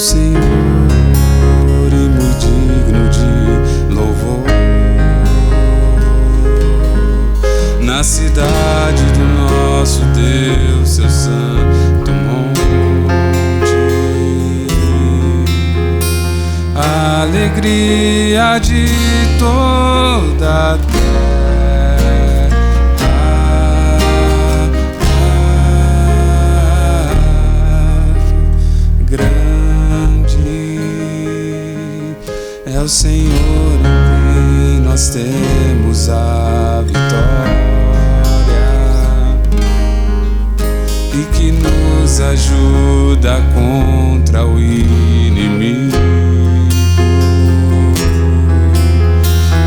Senhor e muito digno de louvor. Na cidade do nosso Deus, seu santo monte, a alegria de toda a é o Senhor em quem nós temos a vitória e que nos ajuda contra o inimigo.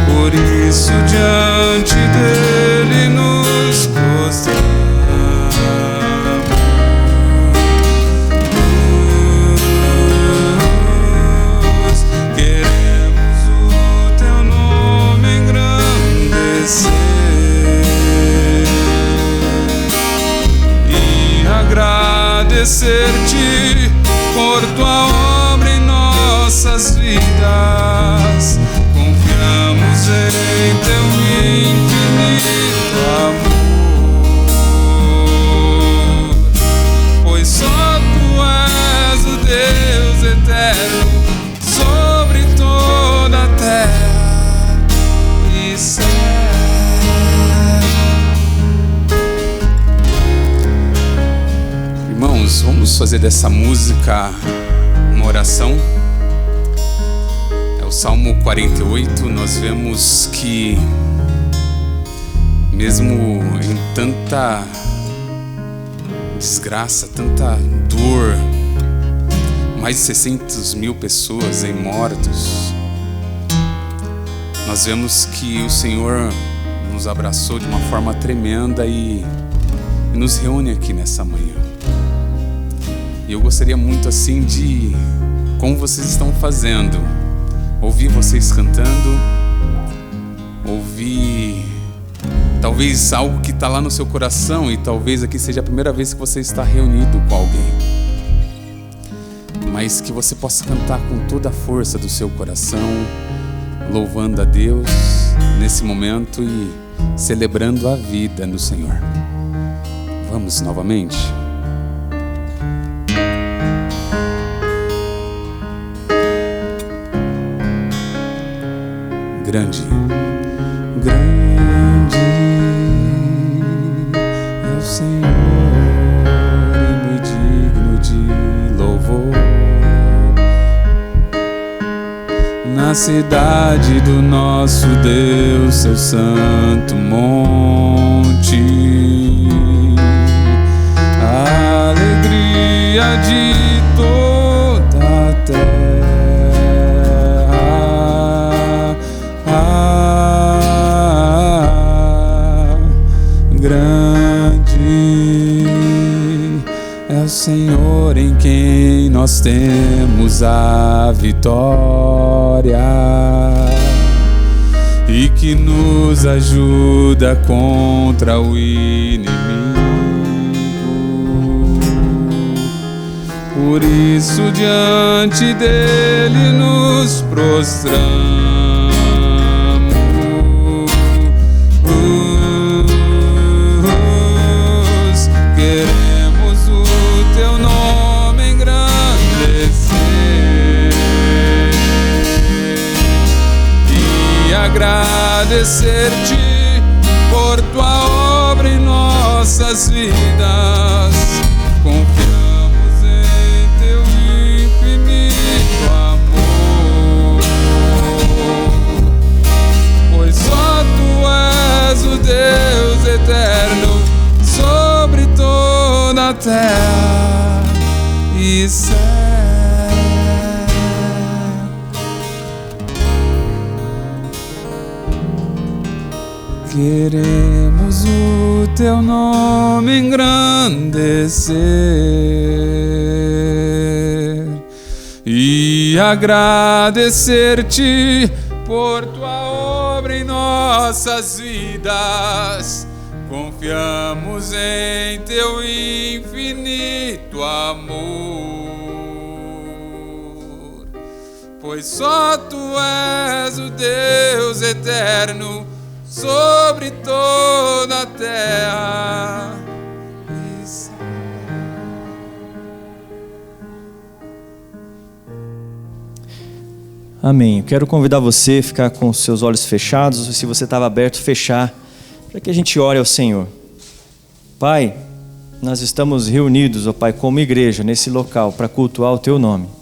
Por isso diante dele nos prostramos. Agradecer-te por tua obra em nossas vidas. Confiamos em teu infinito amor, pois só tu és o Deus eterno sobre toda a terra e céu. Irmãos, vamos fazer dessa música uma oração. É o Salmo 48. Nós vemos que mesmo em tanta desgraça, tanta dor, mais de 600 mil pessoas em mortos, nós vemos que o Senhor nos abraçou de uma forma tremenda e nos reúne aqui nessa manhã. E eu gostaria muito assim de, como vocês estão fazendo, ouvir vocês cantando, ouvir talvez algo que está lá no seu coração, e talvez aqui seja a primeira vez que você está reunido com alguém, mas que você possa cantar com toda a força do seu coração, louvando a Deus nesse momento e celebrando a vida no Senhor. Vamos novamente? Grande, grande é o Senhor e muito digno de louvor. Na cidade do nosso Deus, seu santo monte, a alegria de toda a terra. Grande é o Senhor em quem nós temos a vitória e que nos ajuda contra o inimigo. Por isso diante dele nos prostramos. Queremos o teu nome engrandecer e agradecer-te por tua obra em nossas vidas. Confiamos em teu infinito amor, pois só tu és o Deus eterno sobre toda a terra e céu. Queremos o teu nome engrandecer e agradecer-te por tua obra em nossas vidas. Confiamos em teu infinito amor, pois só tu és o Deus eterno sobre toda a terra. Amém. Eu quero convidar você a ficar com os seus olhos fechados, ou se você estava aberto, fechar, para que a gente ore ao Senhor. Pai, nós estamos reunidos, ó Pai, como igreja, nesse local, para cultuar o Teu nome.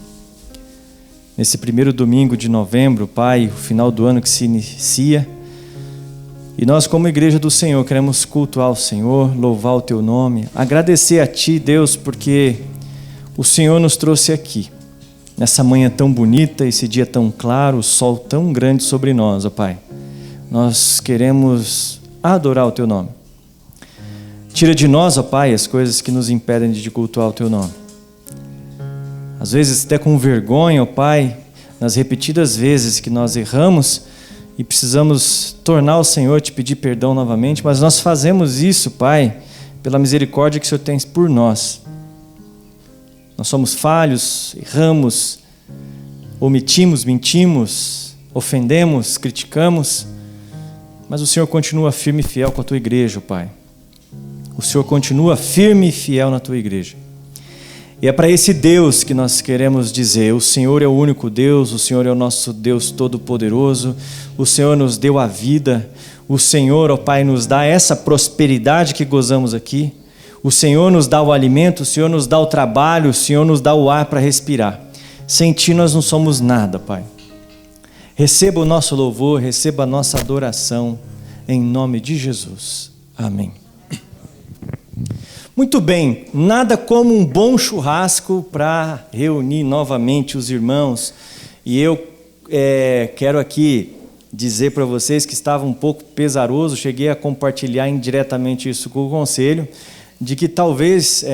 Nesse primeiro domingo de novembro, Pai, o final do ano que se inicia, e nós como igreja do Senhor queremos cultuar o Senhor, louvar o Teu nome, agradecer a Ti, Deus, porque o Senhor nos trouxe aqui. Nessa manhã tão bonita, esse dia tão claro, o sol tão grande sobre nós, ó Pai. Nós queremos adorar o Teu nome. Tira de nós, ó Pai, as coisas que nos impedem de cultuar o Teu nome. Às vezes até com vergonha, ó Pai, nas repetidas vezes que nós erramos e precisamos tornar ao Senhor, te pedir perdão novamente, mas nós fazemos isso, Pai, pela misericórdia que o Senhor tem por nós. Nós somos falhos, erramos, omitimos, mentimos, ofendemos, criticamos, mas o Senhor continua firme e fiel com a Tua igreja, Pai. O Senhor continua firme e fiel na Tua igreja. E é para esse Deus que nós queremos dizer: o Senhor é o único Deus, o Senhor é o nosso Deus todo-poderoso, o Senhor nos deu a vida, o Senhor, ó Pai, nos dá essa prosperidade que gozamos aqui. O Senhor nos dá o alimento, o Senhor nos dá o trabalho, o Senhor nos dá o ar para respirar. Sem Ti nós não somos nada, Pai. Receba o nosso louvor, receba a nossa adoração, em nome de Jesus. Amém. Muito bem, nada como um bom churrasco para reunir novamente os irmãos. E eu quero aqui dizer para vocês que estava um pouco pesaroso, cheguei a compartilhar indiretamente isso com o conselho, de que talvez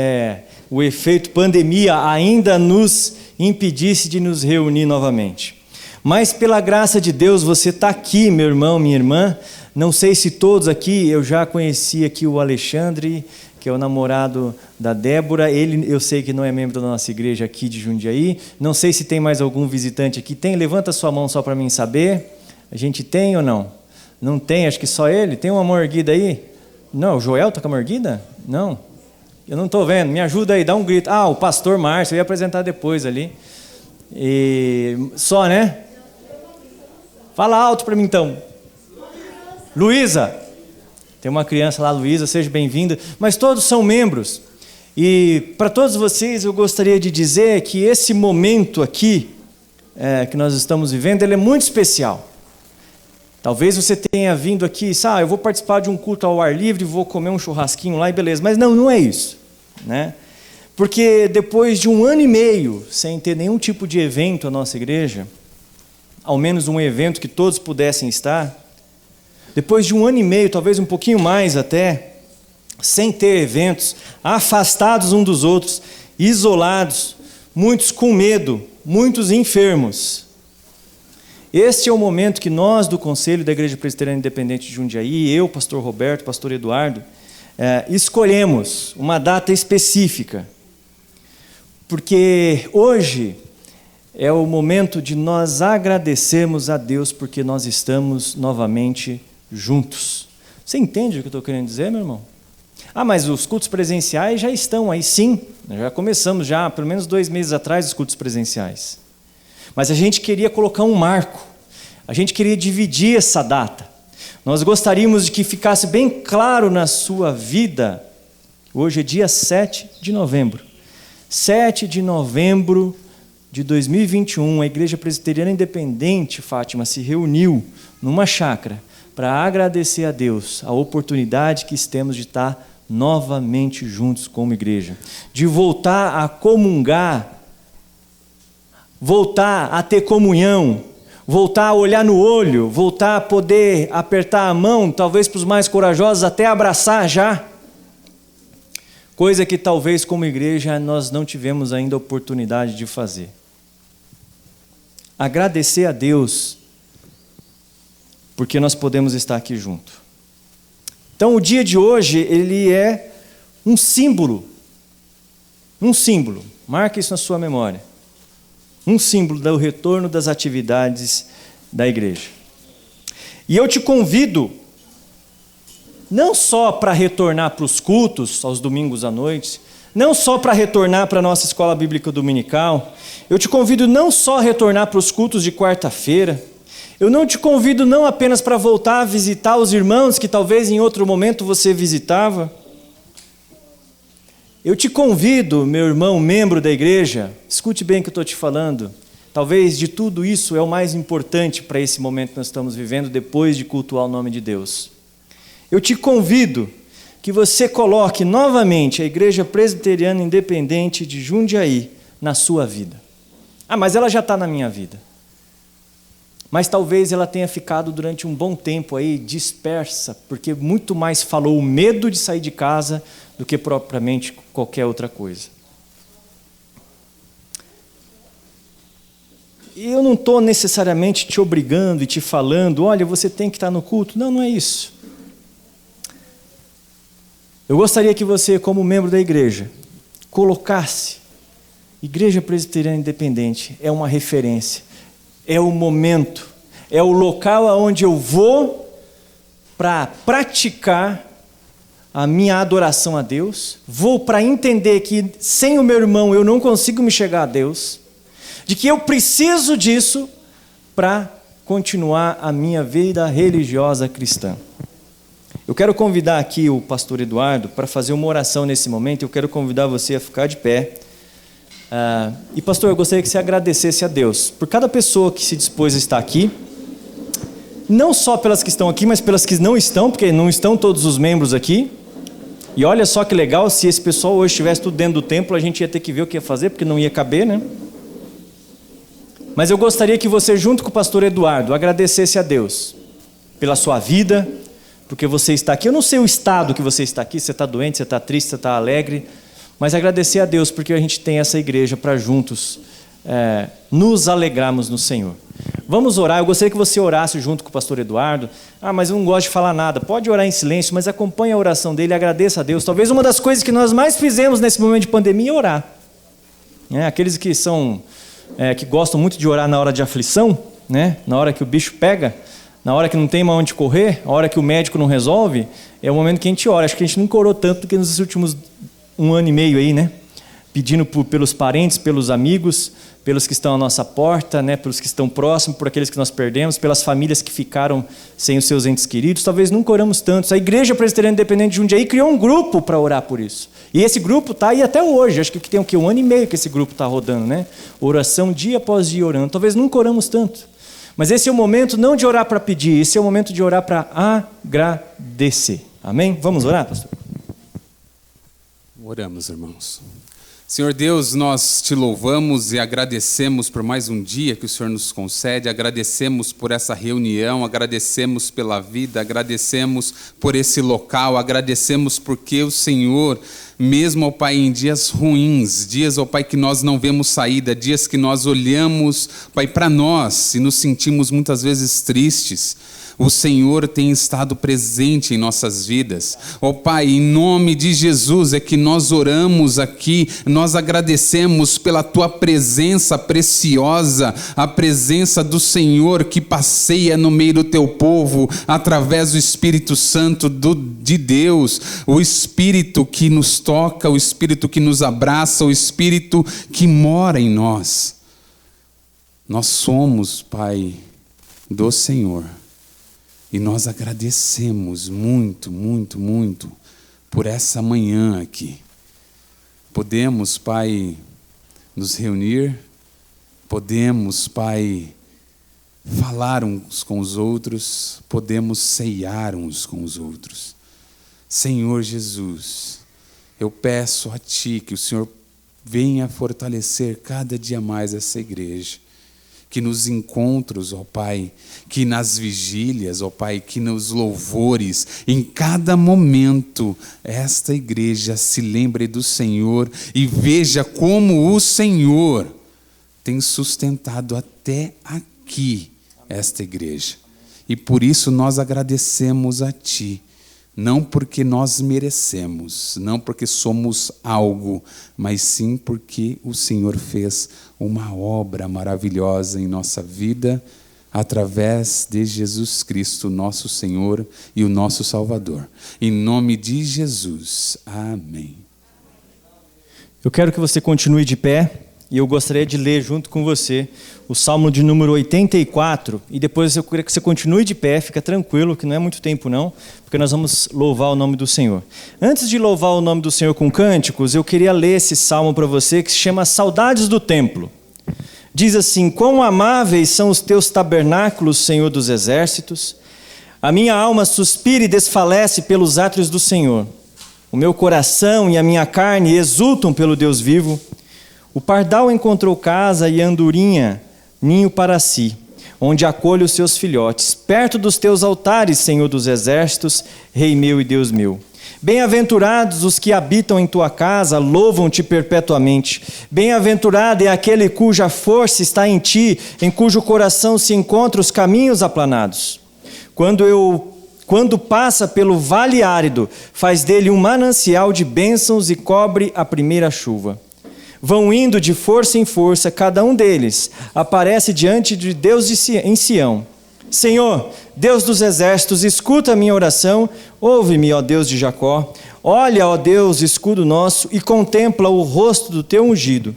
o efeito pandemia ainda nos impedisse de nos reunir novamente. Mas pela graça de Deus, você está aqui, meu irmão, minha irmã. Não sei se todos aqui, eu já conheci aqui o Alexandre, que é o namorado da Débora. Ele, eu sei que não é membro da nossa igreja aqui de Jundiaí. Não sei se tem mais algum visitante aqui. Tem? Levanta sua mão só para mim saber. A gente tem ou não? Não tem, acho que só ele. Tem uma mão erguida aí? Não, o Joel está com a mão erguida? Não, eu não estou vendo, me ajuda aí, dá um grito. O pastor Márcio, eu ia apresentar depois ali. E só, né? Fala alto para mim então. Luísa, tem uma criança lá, Luísa, seja bem-vinda. Mas todos são membros. E para todos vocês eu gostaria de dizer que esse momento aqui, que nós estamos vivendo, ele é muito especial. Talvez você tenha vindo aqui, eu vou participar de um culto ao ar livre, vou comer um churrasquinho lá e beleza. Mas não é isso, né? Porque depois de 1 ano e meio, sem ter nenhum tipo de evento na nossa igreja, ao menos um evento que todos pudessem estar, depois de 1 ano e meio, talvez um pouquinho mais até, sem ter eventos, afastados uns dos outros, isolados, muitos com medo, muitos enfermos. Este é o momento que nós do Conselho da Igreja Presbiteriana Independente de Jundiaí, eu, pastor Roberto, pastor Eduardo, escolhemos uma data específica, porque hoje é o momento de nós agradecermos a Deus porque nós estamos novamente juntos. Você entende o que eu estou querendo dizer, meu irmão? Mas os cultos presenciais já estão aí, sim. Já começamos, pelo menos 2 meses atrás, os cultos presenciais. Mas a gente queria colocar um marco, a gente queria dividir essa data. Nós gostaríamos de que ficasse bem claro na sua vida. Hoje é dia 7 de novembro. 7 de novembro de 2021, a Igreja Presbiteriana Independente, Fátima, se reuniu numa chácara para agradecer a Deus a oportunidade que temos de estar novamente juntos como igreja, de voltar a comungar, voltar a ter comunhão, voltar a olhar no olho, voltar a poder apertar a mão, talvez para os mais corajosos até abraçar já. Coisa que talvez como igreja nós não tivemos ainda a oportunidade de fazer. Agradecer a Deus porque nós podemos estar aqui junto. Então o dia de hoje ele é um símbolo. Marca isso na sua memória. um símbolo do retorno das atividades da igreja. E eu te convido, não só para retornar para os cultos, aos domingos à noite, não só para retornar para a nossa escola bíblica dominical, eu te convido não só a retornar para os cultos de quarta-feira, eu não te convido não apenas para voltar a visitar os irmãos que talvez em outro momento você visitava. Eu te convido, meu irmão, membro da igreja, escute bem o que eu estou te falando. Talvez de tudo isso é o mais importante para esse momento que nós estamos vivendo depois de cultuar o nome de Deus. Eu te convido que você coloque novamente a Igreja Presbiteriana Independente de Jundiaí na sua vida. Ah, mas ela já está na minha vida. Mas talvez ela tenha ficado durante um bom tempo aí dispersa, porque muito mais falou o medo de sair de casa do que propriamente qualquer outra coisa. E eu não estou necessariamente te obrigando e te falando, olha, você tem que estar no culto. Não, não é isso. Eu gostaria que você, como membro da igreja, colocasse Igreja Presbiteriana Independente, é uma referência, é o momento, é o local aonde eu vou para praticar a minha adoração a Deus, vou para entender que sem o meu irmão eu não consigo me chegar a Deus, de que eu preciso disso para continuar a minha vida religiosa cristã. Eu quero convidar aqui o pastor Eduardo para fazer uma oração nesse momento. Eu quero convidar você a ficar de pé. E pastor, eu gostaria que você agradecesse a Deus por cada pessoa que se dispôs a estar aqui, não só pelas que estão aqui, mas pelas que não estão, porque não estão todos os membros aqui. E olha só que legal, se esse pessoal hoje estivesse tudo dentro do templo, a gente ia ter que ver o que ia fazer, porque não ia caber, né? Mas eu gostaria que você, junto com o pastor Eduardo, agradecesse a Deus pela sua vida, porque você está aqui. Eu não sei o estado que você está aqui, você está doente, você está triste, você está alegre, mas agradecer a Deus porque a gente tem essa igreja para juntos nos alegrarmos no Senhor. Vamos orar. Eu gostaria que você orasse junto com o pastor Eduardo. Ah, mas eu não gosto de falar nada. Pode orar em silêncio, mas acompanhe a oração dele, agradeça a Deus. Talvez uma das coisas que nós mais fizemos nesse momento de pandemia é orar. Aqueles que que gostam muito de orar na hora de aflição, né? Na hora que o bicho pega, na hora que não tem mais onde correr, na hora que o médico não resolve, é o momento que a gente ora. Acho que a gente nunca orou tanto do que nos últimos 1 ano e meio aí, né? Pedindo pelos parentes, pelos amigos, pelos que estão à nossa porta, né? Pelos que estão próximos, por aqueles que nós perdemos, pelas famílias que ficaram sem os seus entes queridos. Talvez nunca oramos tanto. A Igreja Presbiteriana Independente de Jundiaí criou um grupo para orar por isso. E esse grupo está aí até hoje. Acho que tem 1 ano e meio que esse grupo está rodando, né? Oração dia após dia orando. Talvez nunca oramos tanto. Mas esse é o momento não de orar para pedir, esse é o momento de orar para agradecer. Amém? Vamos orar, pastor? Oramos, irmãos. Senhor Deus, nós te louvamos e agradecemos por mais um dia que o Senhor nos concede, agradecemos por essa reunião, agradecemos pela vida, agradecemos por esse local, agradecemos porque o Senhor, mesmo, ó Pai, em dias ruins, dias, ó Pai, que nós não vemos saída, dias que nós olhamos, Pai, para nós e nos sentimos muitas vezes tristes, o Senhor tem estado presente em nossas vidas. Ó Pai, em nome de Jesus é que nós oramos aqui, nós agradecemos pela Tua presença preciosa, a presença do Senhor que passeia no meio do Teu povo, através do Espírito Santo de Deus, o Espírito que nos toca, o Espírito que nos abraça, o Espírito que mora em nós. Nós somos, Pai, do Senhor. E nós agradecemos muito, muito, muito por essa manhã aqui. Podemos, Pai, nos reunir, podemos, Pai, falar uns com os outros, podemos ceiar uns com os outros. Senhor Jesus, eu peço a Ti que o Senhor venha fortalecer cada dia mais essa igreja. Que nos encontros, ó Pai, que nas vigílias, ó Pai, que nos louvores, em cada momento, esta igreja se lembre do Senhor e veja como o Senhor tem sustentado até aqui esta igreja. E por isso nós agradecemos a Ti, não porque nós merecemos, não porque somos algo, mas sim porque o Senhor fez uma obra maravilhosa em nossa vida, através de Jesus Cristo, nosso Senhor e o nosso Salvador. Em nome de Jesus. Amém. Eu quero que você continue de pé e eu gostaria de ler junto com você o Salmo de número 84 e depois eu queria que você continue de pé, fica tranquilo que não é muito tempo não, porque nós vamos louvar o nome do Senhor. Antes de louvar o nome do Senhor com cânticos, eu queria ler esse salmo para você que se chama Saudades do Templo. Diz assim: quão amáveis são os teus tabernáculos, Senhor dos exércitos. A minha alma suspira e desfalece pelos átrios do Senhor. O meu coração e a minha carne exultam pelo Deus vivo. O pardal encontrou casa e a andorinha ninho para si, onde acolhe os seus filhotes, perto dos teus altares, Senhor dos exércitos, Rei meu e Deus meu. Bem-aventurados os que habitam em tua casa, louvam-te perpetuamente. Bem-aventurado é aquele cuja força está em ti, em cujo coração se encontram os caminhos aplanados. Quando passa pelo vale árido, faz dele um manancial de bênçãos e cobre a primeira chuva. Vão indo de força em força, cada um deles aparece diante de Deus em Sião. Senhor, Deus dos exércitos, escuta a minha oração, ouve-me, ó Deus de Jacó. Olha, ó Deus, escudo nosso, e contempla o rosto do teu ungido.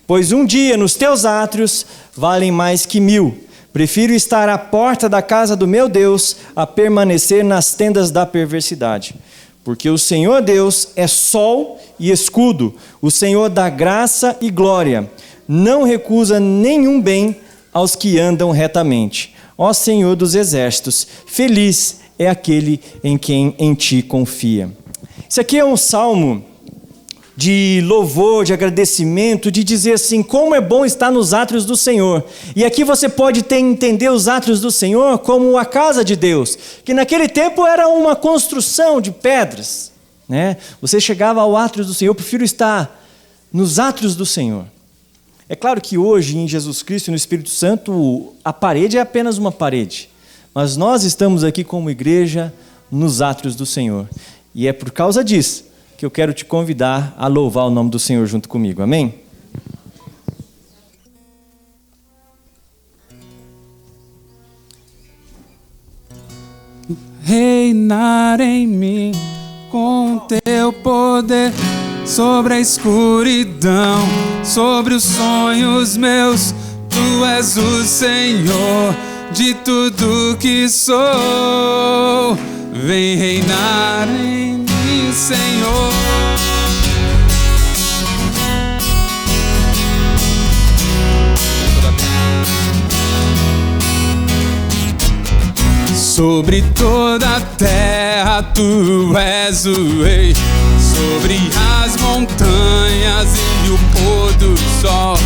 Pois um dia nos teus átrios valem mais que 1000. Prefiro estar à porta da casa do meu Deus a permanecer nas tendas da perversidade. Porque o Senhor Deus é sol e escudo, o Senhor dá graça e glória. Não recusa nenhum bem aos que andam retamente. Ó Senhor dos exércitos, feliz é aquele em quem em ti confia. Isso aqui é um salmo de louvor, de agradecimento, de dizer assim, como é bom estar nos átrios do Senhor. E aqui você pode entender os átrios do Senhor como a casa de Deus, que naquele tempo era uma construção de pedras, né? Você chegava ao átrio do Senhor, eu prefiro estar nos átrios do Senhor. É claro que hoje, em Jesus Cristo e no Espírito Santo, a parede é apenas uma parede. Mas nós estamos aqui como igreja nos átrios do Senhor. E é por causa disso que eu quero te convidar a louvar o nome do Senhor junto comigo. Amém? Reinar em mim com teu poder, sobre a escuridão, sobre os sonhos meus. Tu és o Senhor de tudo que sou. Vem reinar em mim, Senhor. Sobre toda a terra tu és o rei, sobre as montanhas e o pôr do sol.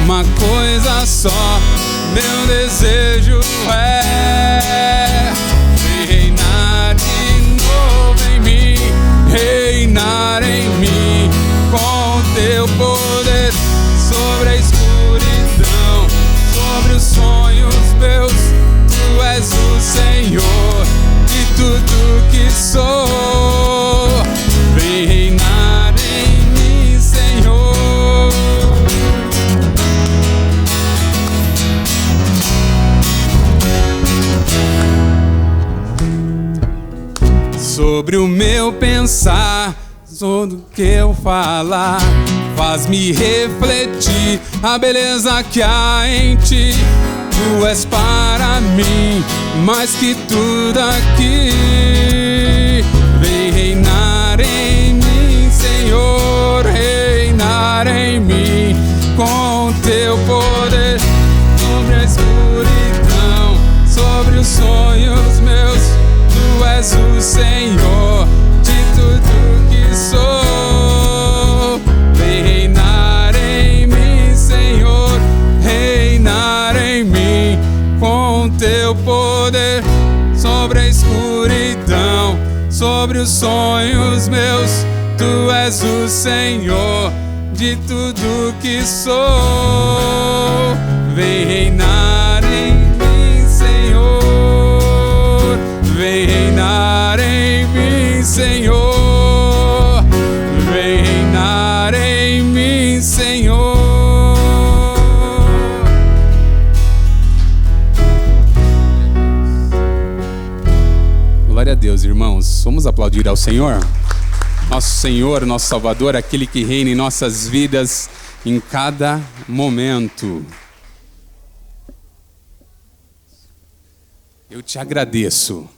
Uma coisa só, meu desejo é reinar de novo em mim, reinar em mim com teu poder, sobre a escuridão, sobre os sonhos meus. Tu és o Senhor de tudo que sou. Vem reinar em mim, Senhor. Sobre o meu pensar, tudo que eu falar, faz-me refletir a beleza que há em ti. Tu és para mim mais que tudo aqui. Vem reinar em mim, Senhor, reinar em mim com teu poder, sobre a escuridão, sobre os sonhos meus. Tu és o Senhor de tudo que sou. Vem reinar em mim, Senhor, reinar em mim com teu poder, sobre a escuridão, sobre os sonhos meus. Tu és o Senhor de tudo que sou. Vem reinar em mim, Senhor, vem reinar em mim. Senhor. Vem reinar em mim, Senhor. Glória a Deus, irmãos. Vamos aplaudir ao Senhor? Nosso Senhor, nosso Salvador, aquele que reina em nossas vidas em cada momento. Eu te agradeço.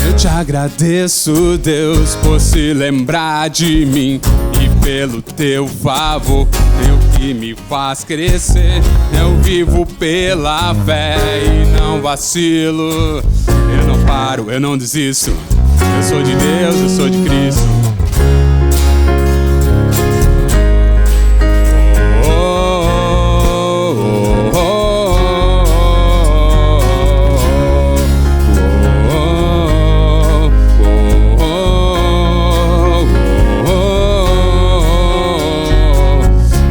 Eu te agradeço, Deus, por se lembrar de mim e pelo teu favor, teu que me faz crescer. Eu vivo pela fé e não vacilo. Eu não paro, eu não desisto. Eu sou de Deus, eu sou de Cristo.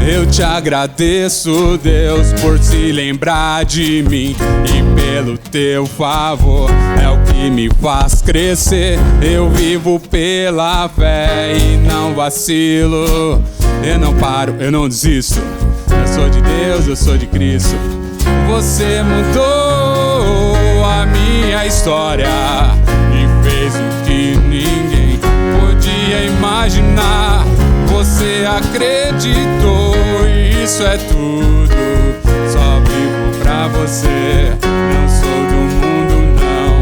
Eu te agradeço, Deus, por se lembrar de mim e pelo teu favor, é o que me faz crescer. Eu vivo pela fé e não vacilo. Eu não paro, eu não desisto. Eu sou de Deus, eu sou de Cristo. Você mudou a minha história e fez o que ninguém podia imaginar. Você acreditou, isso é tudo. Só vivo pra você, não sou do mundo não.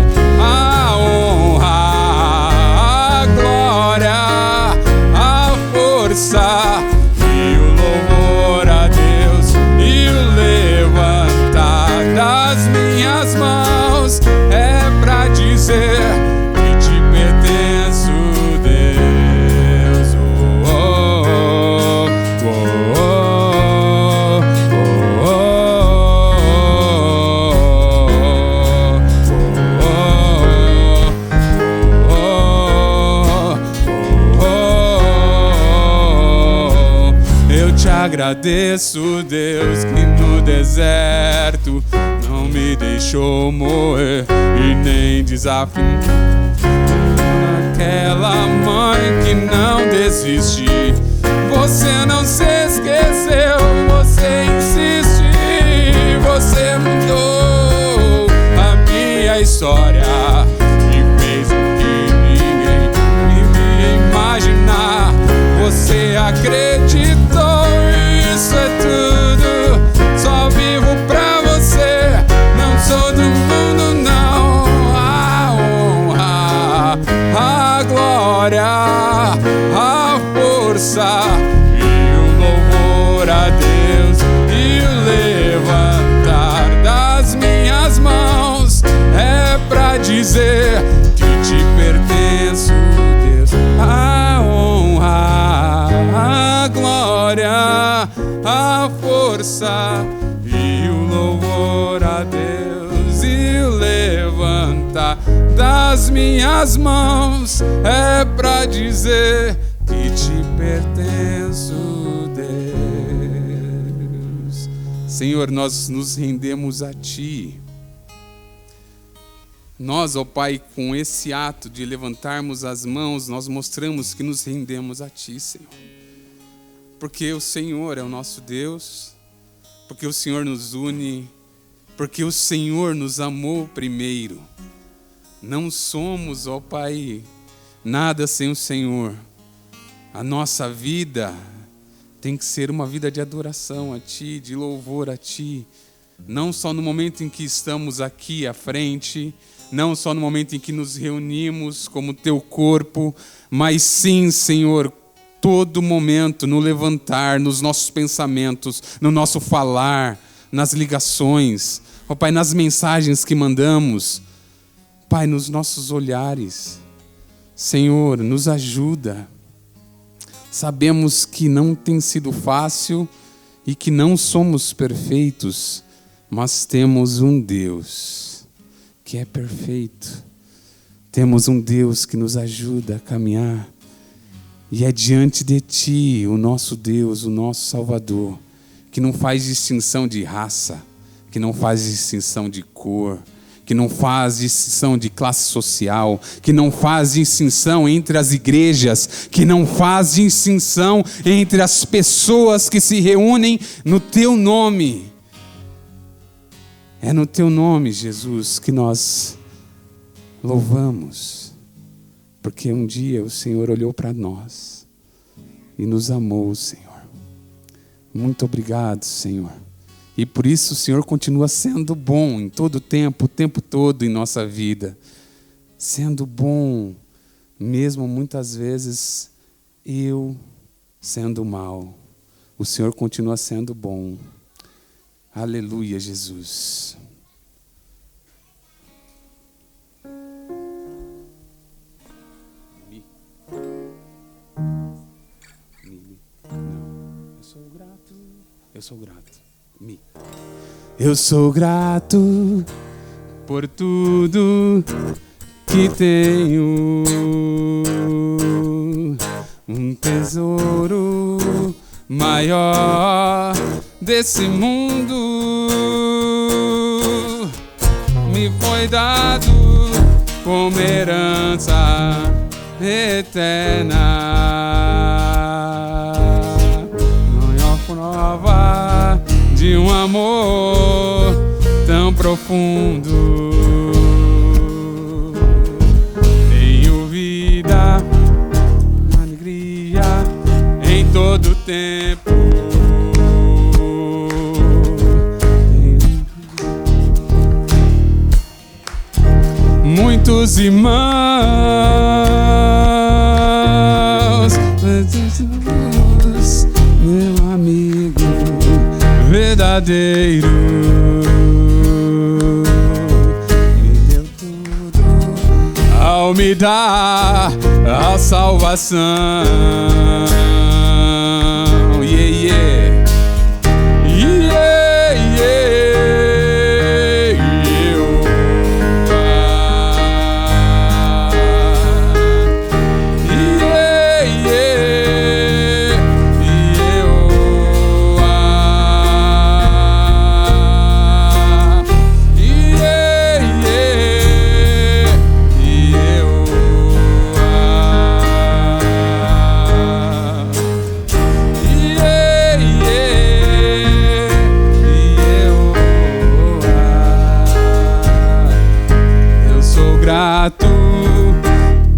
A honra, a glória, a força e o louvor a Deus e o levantar das minhas mãos é pra dizer que te pertenço, Deus. Eu te agradeço, Deus, que no deserto não me deixou morrer e nem desafiar. Aquela mãe que não desiste, você não se esqueceu, você insiste, você mudou a minha história e fez o que ninguém devia imaginar. Você acreditou, isso é tudo. Só vivo pra você, não sou do mundo não. A honra, a glória, a força e o louvor a Deus e o levantar das minhas mãos é pra dizer que te pertenço, Deus. A honra, a glória, a força e o louvor a Deus e o levantar das minhas mãos é pra dizer que te pertenço, Deus. Senhor, nós nos rendemos a Ti. Nós, ó Pai, com esse ato de levantarmos as mãos, nós mostramos que nos rendemos a Ti, Senhor. Porque o Senhor é o nosso Deus, porque o Senhor nos une, porque o Senhor nos amou primeiro. Não somos, ó Pai, nada sem o Senhor. A nossa vida tem que ser uma vida de adoração a Ti, de louvor a Ti. Não só no momento em que estamos aqui à frente, não só no momento em que nos reunimos como Teu corpo, mas sim, Senhor, todo momento, no levantar, nos nossos pensamentos, no nosso falar, nas ligações, ó Pai, nas mensagens que mandamos, Pai, nos nossos olhares. Senhor, nos ajuda. Sabemos que não tem sido fácil e que não somos perfeitos, mas temos um Deus que é perfeito. Temos um Deus que nos ajuda a caminhar. E é diante de Ti, o nosso Deus, o nosso Salvador, que não faz distinção de raça, que não faz distinção de cor, que não faz distinção de classe social, que não faz distinção entre as igrejas, que não faz distinção entre as pessoas que se reúnem no Teu nome. É no Teu nome, Jesus, que nós louvamos, porque um dia o Senhor olhou para nós e nos amou, Senhor. Muito obrigado, Senhor. E por isso o Senhor continua sendo bom em todo o tempo todo em nossa vida. Sendo bom, mesmo muitas vezes eu sendo mal. O Senhor continua sendo bom. Aleluia, Jesus. Eu sou grato. Eu sou grato por tudo que tenho, um tesouro maior desse mundo me foi dado como herança eterna. Maior prova de um amor tão profundo. Tenho vida, alegria em todo tempo. Muitos irmãos, Jesus, meu amigo verdadeiro, me deu tudo ao me dar a salvação. Yeah, yeah. Yeah, yeah.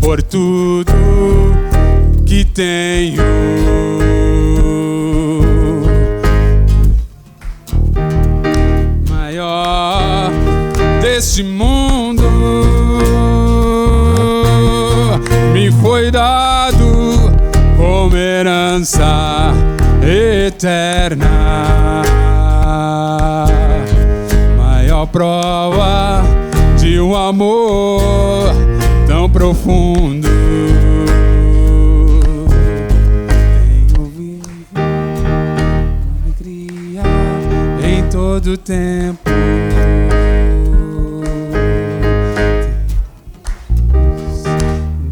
Por tudo que tenho, maior deste mundo me foi dado como herança eterna. Maior prova de um amor tão profundo. Tenho vivo alegria em todo tempo.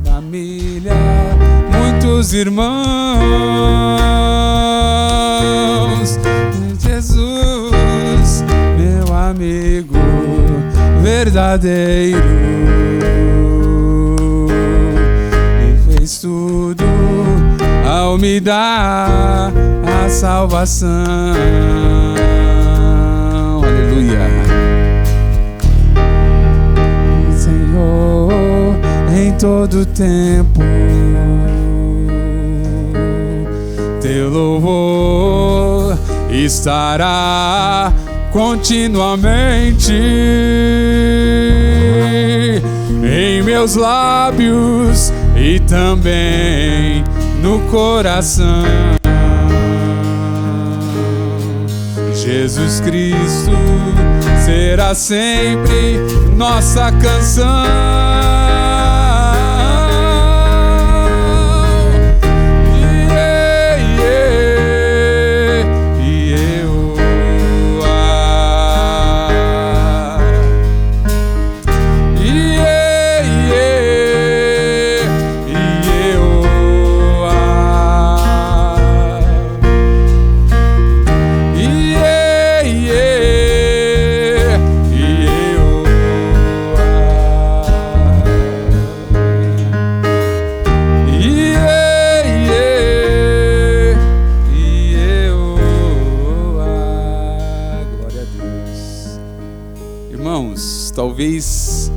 Família, muitos irmãos. Jesus, meu amigo verdadeiro, tudo ao me dar a salvação. Aleluia. Senhor, em todo tempo teu louvor estará continuamente em meus lábios e também no coração. Jesus Cristo será sempre nossa canção. Irmãos, talvez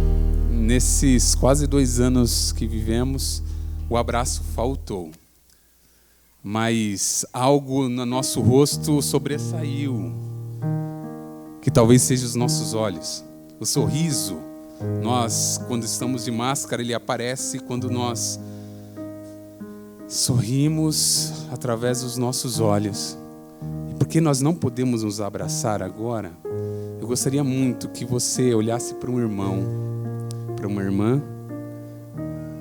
nesses quase 2 anos que vivemos, o abraço faltou. Mas algo no nosso rosto sobressaiu, que talvez seja os nossos olhos. O sorriso, nós, quando estamos de máscara, ele aparece quando nós sorrimos através dos nossos olhos. E porque nós não podemos nos abraçar agora, eu gostaria muito que você olhasse para um irmão, para uma irmã,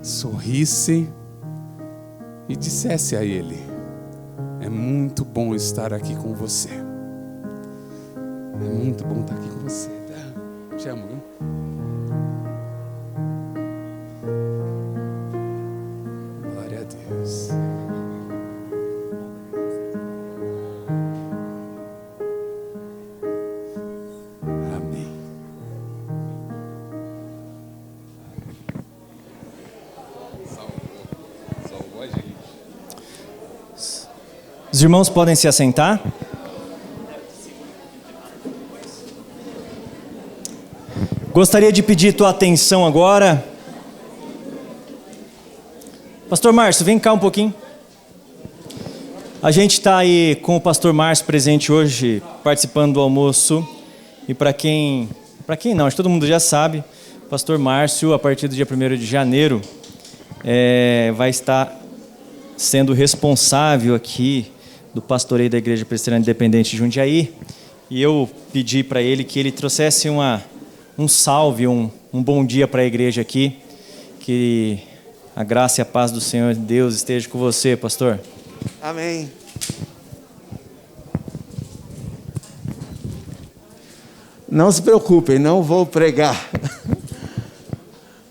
sorrisse e dissesse a ele: é muito bom estar aqui com você. É muito bom estar aqui com você. Te amo, viu? Glória a Deus. Amém. Salvou a gente. Os irmãos podem se assentar. Gostaria de pedir tua atenção agora. Pastor Márcio, vem cá um pouquinho. A gente está aí com o pastor Márcio presente hoje, participando do almoço. E para quem não, acho que todo mundo já sabe, o pastor Márcio, a partir do dia 1º de janeiro, vai estar sendo responsável aqui do pastoreio da Igreja Presbiteriana Independente de Jundiaí. E eu pedi para ele que ele trouxesse um salve, um bom dia para a igreja aqui. Que a graça e a paz do Senhor Deus esteja com você, pastor. Amém. Não se preocupem, não vou pregar,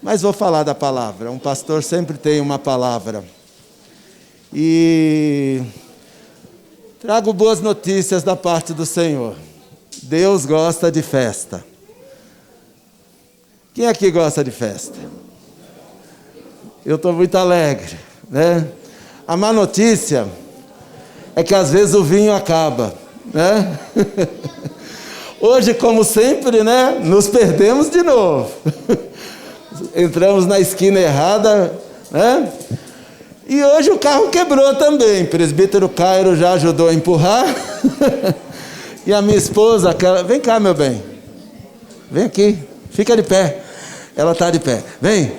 mas vou falar da palavra. Um pastor sempre tem uma palavra. E trago boas notícias da parte do Senhor. Deus gosta de festa. Quem aqui gosta de festa? Eu estou muito alegre, né? A má notícia é que às vezes o vinho acaba, né? Hoje, como sempre, né? Nos perdemos de novo. Entramos na esquina errada, né? E hoje o carro quebrou também. O presbítero Cairo já ajudou a empurrar. E a minha esposa, vem cá, meu bem. Vem aqui. Fica de pé. Ela está de pé. Vem.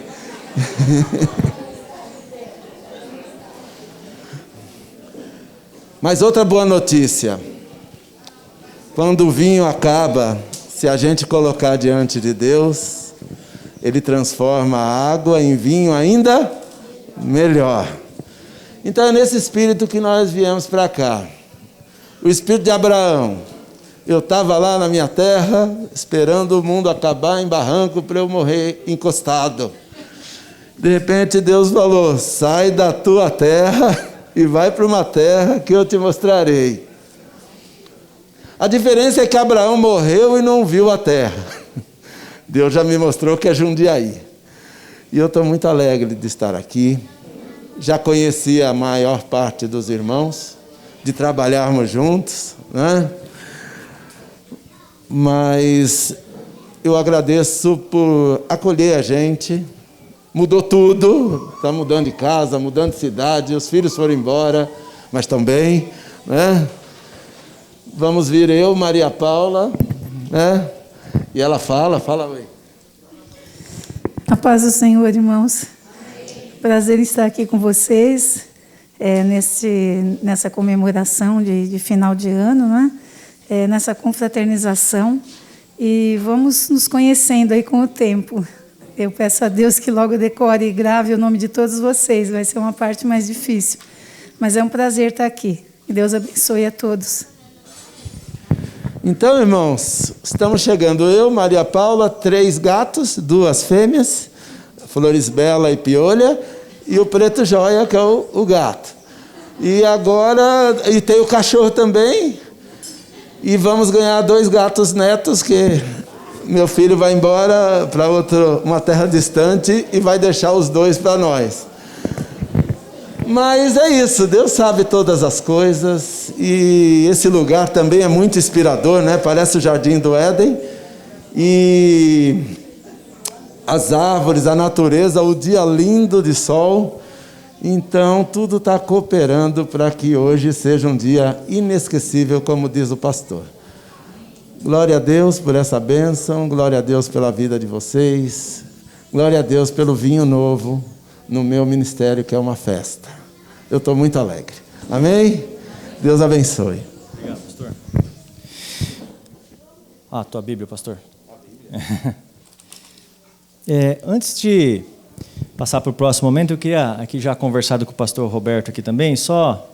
Mas outra boa notícia. Quando o vinho acaba, se a gente colocar diante de Deus, Ele transforma a água em vinho ainda melhor. Então é nesse espírito que nós viemos para cá. O espírito de Abraão. Eu estava lá na minha terra, esperando o mundo acabar em barranco para eu morrer encostado. De repente Deus falou: sai da tua terra e vai para uma terra que eu te mostrarei. A diferença é que Abraão morreu e não viu a terra. Deus já me mostrou que é Jundiaí. E eu estou muito alegre de estar aqui. Já conheci a maior parte dos irmãos, de trabalharmos juntos, né? Mas eu agradeço por acolher a gente. Mudou tudo, está mudando de casa, mudando de cidade, os filhos foram embora, mas estão bem, né? Vamos vir eu, Maria Paula, né? E ela fala, oi. A paz do Senhor, irmãos. Prazer em estar aqui com vocês, nessa comemoração de final de ano, né? Nessa confraternização, e vamos nos conhecendo aí com o tempo. Eu peço a Deus que logo decore e grave o nome de todos vocês, vai ser uma parte mais difícil, mas é um prazer estar aqui. Que Deus abençoe a todos. Então, irmãos, estamos chegando eu, Maria Paula, 3 gatos, 2 fêmeas, Florisbela e Piolha, e o Preto Joia, que é o gato. E agora, e tem o cachorro também. E vamos ganhar 2 gatos netos, que meu filho vai embora para uma terra distante e vai deixar os 2 para nós. Mas é isso, Deus sabe todas as coisas, e esse lugar também é muito inspirador, né? Parece o Jardim do Éden, e as árvores, a natureza, o dia lindo de sol. Então, tudo está cooperando para que hoje seja um dia inesquecível, como diz o pastor. Glória a Deus por essa bênção, glória a Deus pela vida de vocês, glória a Deus pelo vinho novo no meu ministério, que é uma festa. Eu estou muito alegre. Amém? Deus abençoe. Obrigado, pastor. Tua Bíblia, pastor. Antes de passar para o próximo momento, eu queria, aqui já conversado com o pastor Roberto aqui também, só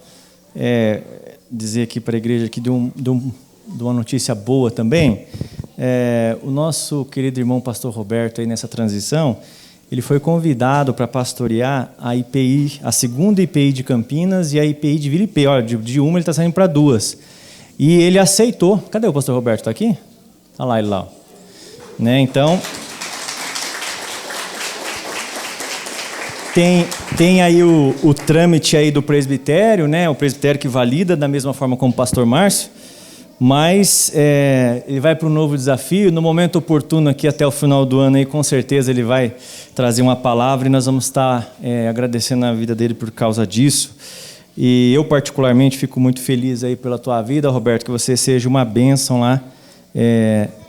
dizer aqui para a igreja aqui de uma notícia boa também. O nosso querido irmão pastor Roberto, aí nessa transição, ele foi convidado para pastorear a IPI, a segunda IPI de Campinas e a IPI de Vila IP. Olha, de uma ele está saindo para duas. E ele aceitou. Cadê o pastor Roberto? Está aqui? Está lá, ele lá. Né? Então, tem aí o trâmite aí do presbitério, né? O presbitério que valida da mesma forma como o pastor Márcio. Mas ele vai para um novo desafio. No momento oportuno aqui até o final do ano, aí, com certeza ele vai trazer uma palavra e nós vamos estar agradecendo a vida dele por causa disso. E eu particularmente fico muito feliz aí pela tua vida, Roberto, que você seja uma bênção lá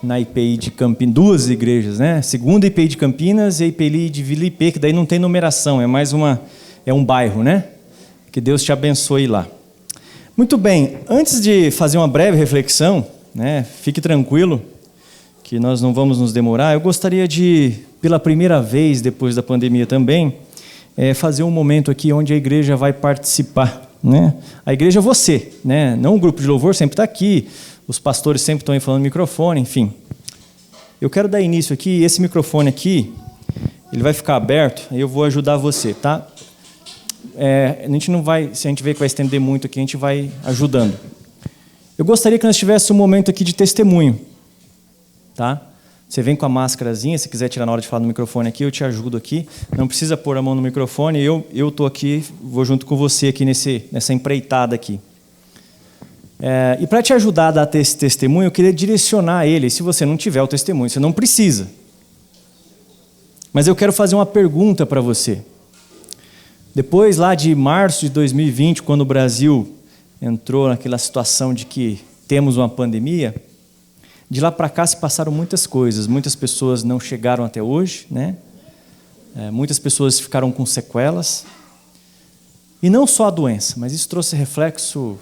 na IPI de Campinas, duas igrejas, né? Segunda IPI de Campinas e a IPI de Vila IP, que daí não tem numeração, é um bairro, né? Que Deus te abençoe lá. Muito bem, antes de fazer uma breve reflexão, né, fique tranquilo que nós não vamos nos demorar, eu gostaria de, pela primeira vez depois da pandemia também, fazer um momento aqui onde a igreja vai participar. Né? A igreja é você, né? Não o grupo de louvor sempre está aqui, os pastores sempre estão aí falando no microfone, enfim. Eu quero dar início aqui, esse microfone aqui, ele vai ficar aberto e eu vou ajudar você, tá? A gente não vai, se a gente vê que vai estender muito aqui, a gente vai ajudando. Eu gostaria que nós tivéssemos um momento aqui de testemunho, tá? Você vem com a máscarazinha, se quiser tirar na hora de falar no microfone aqui, eu te ajudo aqui. Não precisa pôr a mão no microfone, eu estou aqui, vou junto com você aqui nessa empreitada aqui. E para te ajudar a dar esse testemunho, eu queria direcionar ele. Se você não tiver o testemunho, você não precisa. Mas eu quero fazer uma pergunta para você. Depois, lá de março de 2020, quando o Brasil entrou naquela situação de que temos uma pandemia, de lá para cá se passaram muitas coisas. Muitas pessoas não chegaram até hoje, né? Muitas pessoas ficaram com sequelas. E não só a doença, mas isso trouxe reflexo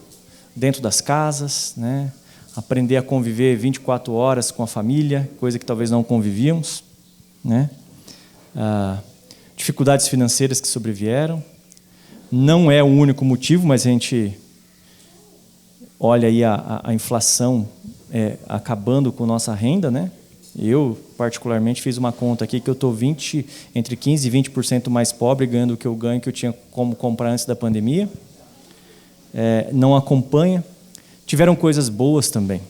dentro das casas, né? Aprender a conviver 24 horas com a família, coisa que talvez não convivíamos, né? Dificuldades financeiras que sobrevieram. Não é o único motivo, mas a gente olha aí a inflação acabando com nossa renda, né? Eu, particularmente, fiz uma conta aqui que eu estou entre 15% e 20% mais pobre ganhando o que eu ganho, que eu tinha como comprar antes da pandemia. Não acompanha. Tiveram coisas boas também.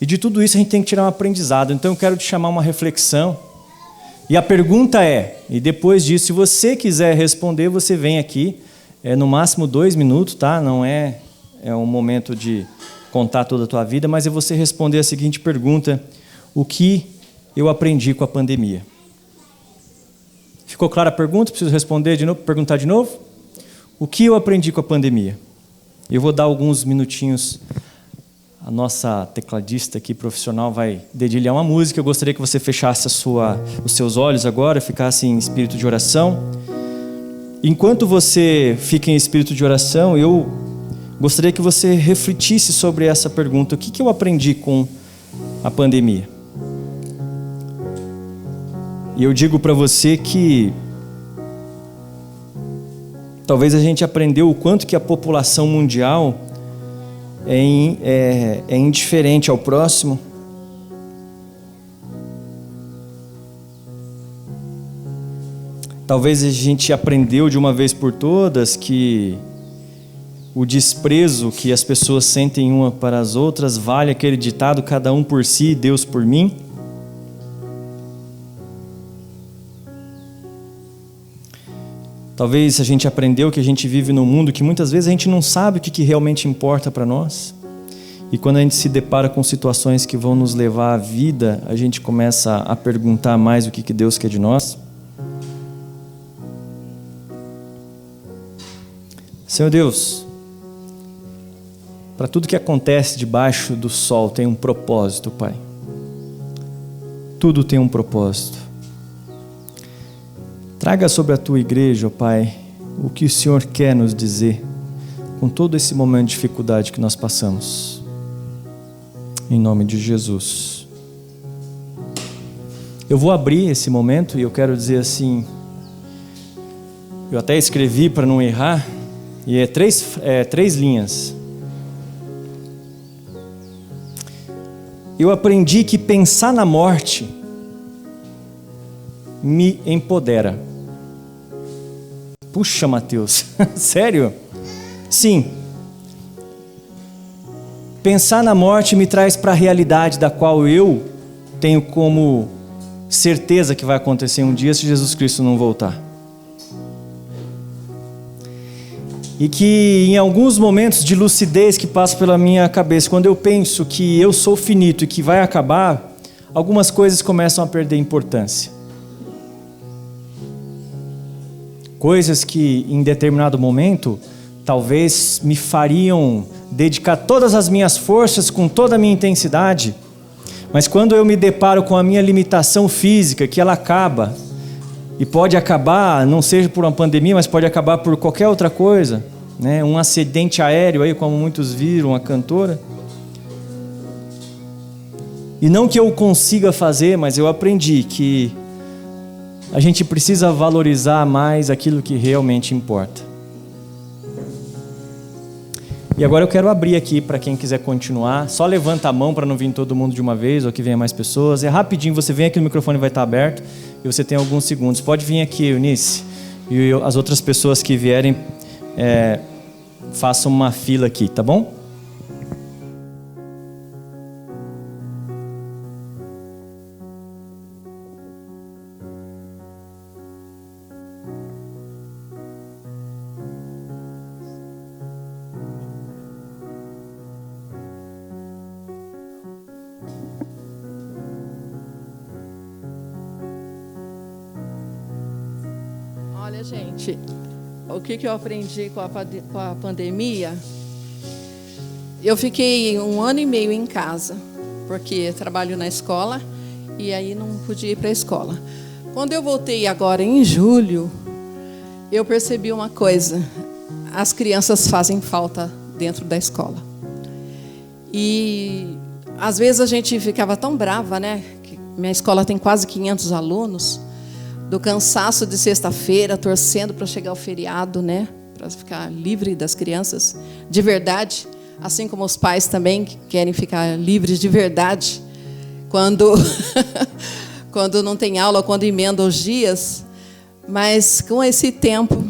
E de tudo isso a gente tem que tirar um aprendizado. Então eu quero te chamar uma reflexão. E a pergunta e depois disso, se você quiser responder, você vem aqui, no máximo 2 minutos, tá? Não é um momento de contar toda a tua vida, mas é você responder a seguinte pergunta: o que eu aprendi com a pandemia? Ficou clara a pergunta? Preciso responder de novo, perguntar de novo? O que eu aprendi com a pandemia? Eu vou dar alguns minutinhos. A nossa tecladista aqui profissional vai dedilhar uma música. Eu gostaria que você fechasse os seus olhos agora, ficasse em espírito de oração. Enquanto você fica em espírito de oração, eu gostaria que você refletisse sobre essa pergunta: o que eu aprendi com a pandemia? E eu digo para você que talvez a gente aprendeu o quanto que a população mundial é indiferente ao próximo. Talvez a gente aprendeu de uma vez por todas que o desprezo que as pessoas sentem uma para as outras vale aquele ditado: cada um por si, Deus por mim. Talvez a gente aprendeu que a gente vive num mundo que muitas vezes a gente não sabe o que realmente importa para nós. E quando a gente se depara com situações que vão nos levar à vida, a gente começa a perguntar mais o que Deus quer de nós. Senhor Deus, para tudo que acontece debaixo do sol tem um propósito, Pai. Tudo tem um propósito. Traga sobre a Tua igreja, ó Pai, o que o Senhor quer nos dizer com todo esse momento de dificuldade que nós passamos. Em nome de Jesus. Eu vou abrir esse momento e eu quero dizer assim, eu até escrevi para não errar, e é três linhas. Eu aprendi que pensar na morte me empodera. Puxa, Mateus, sério? Sim. Pensar na morte me traz para a realidade da qual eu tenho como certeza que vai acontecer um dia se Jesus Cristo não voltar. E que em alguns momentos de lucidez que passam pela minha cabeça, quando eu penso que eu sou finito e que vai acabar, algumas coisas começam a perder importância. Coisas que em determinado momento talvez me fariam dedicar todas as minhas forças com toda a minha intensidade, mas quando eu me deparo com a minha limitação física, que ela acaba, e pode acabar, não seja por uma pandemia, mas pode acabar por qualquer outra coisa, né? Um acidente aéreo, aí, como muitos viram, a cantora. E não que eu consiga fazer, mas eu aprendi que a gente precisa valorizar mais aquilo que realmente importa. E agora eu quero abrir aqui para quem quiser continuar. Só levanta a mão para não vir todo mundo de uma vez ou que venha mais pessoas. É rapidinho, você vem aqui, o microfone vai estar aberto e você tem alguns segundos. Pode vir aqui, Eunice. E as outras pessoas que vierem, façam uma fila aqui, tá bom? Olha, gente, o que eu aprendi com a pandemia? Eu fiquei 1 ano e meio em casa, porque trabalho na escola e aí não podia ir para a escola. Quando eu voltei agora em julho, eu percebi uma coisa: as crianças fazem falta dentro da escola. E às vezes a gente ficava tão brava, né? Que minha escola tem quase 500 alunos. Do cansaço de sexta-feira, torcendo para chegar o feriado, né? Para ficar livre das crianças de verdade, assim como os pais também querem ficar livres de verdade quando quando não tem aula, quando emenda os dias. Mas com esse tempo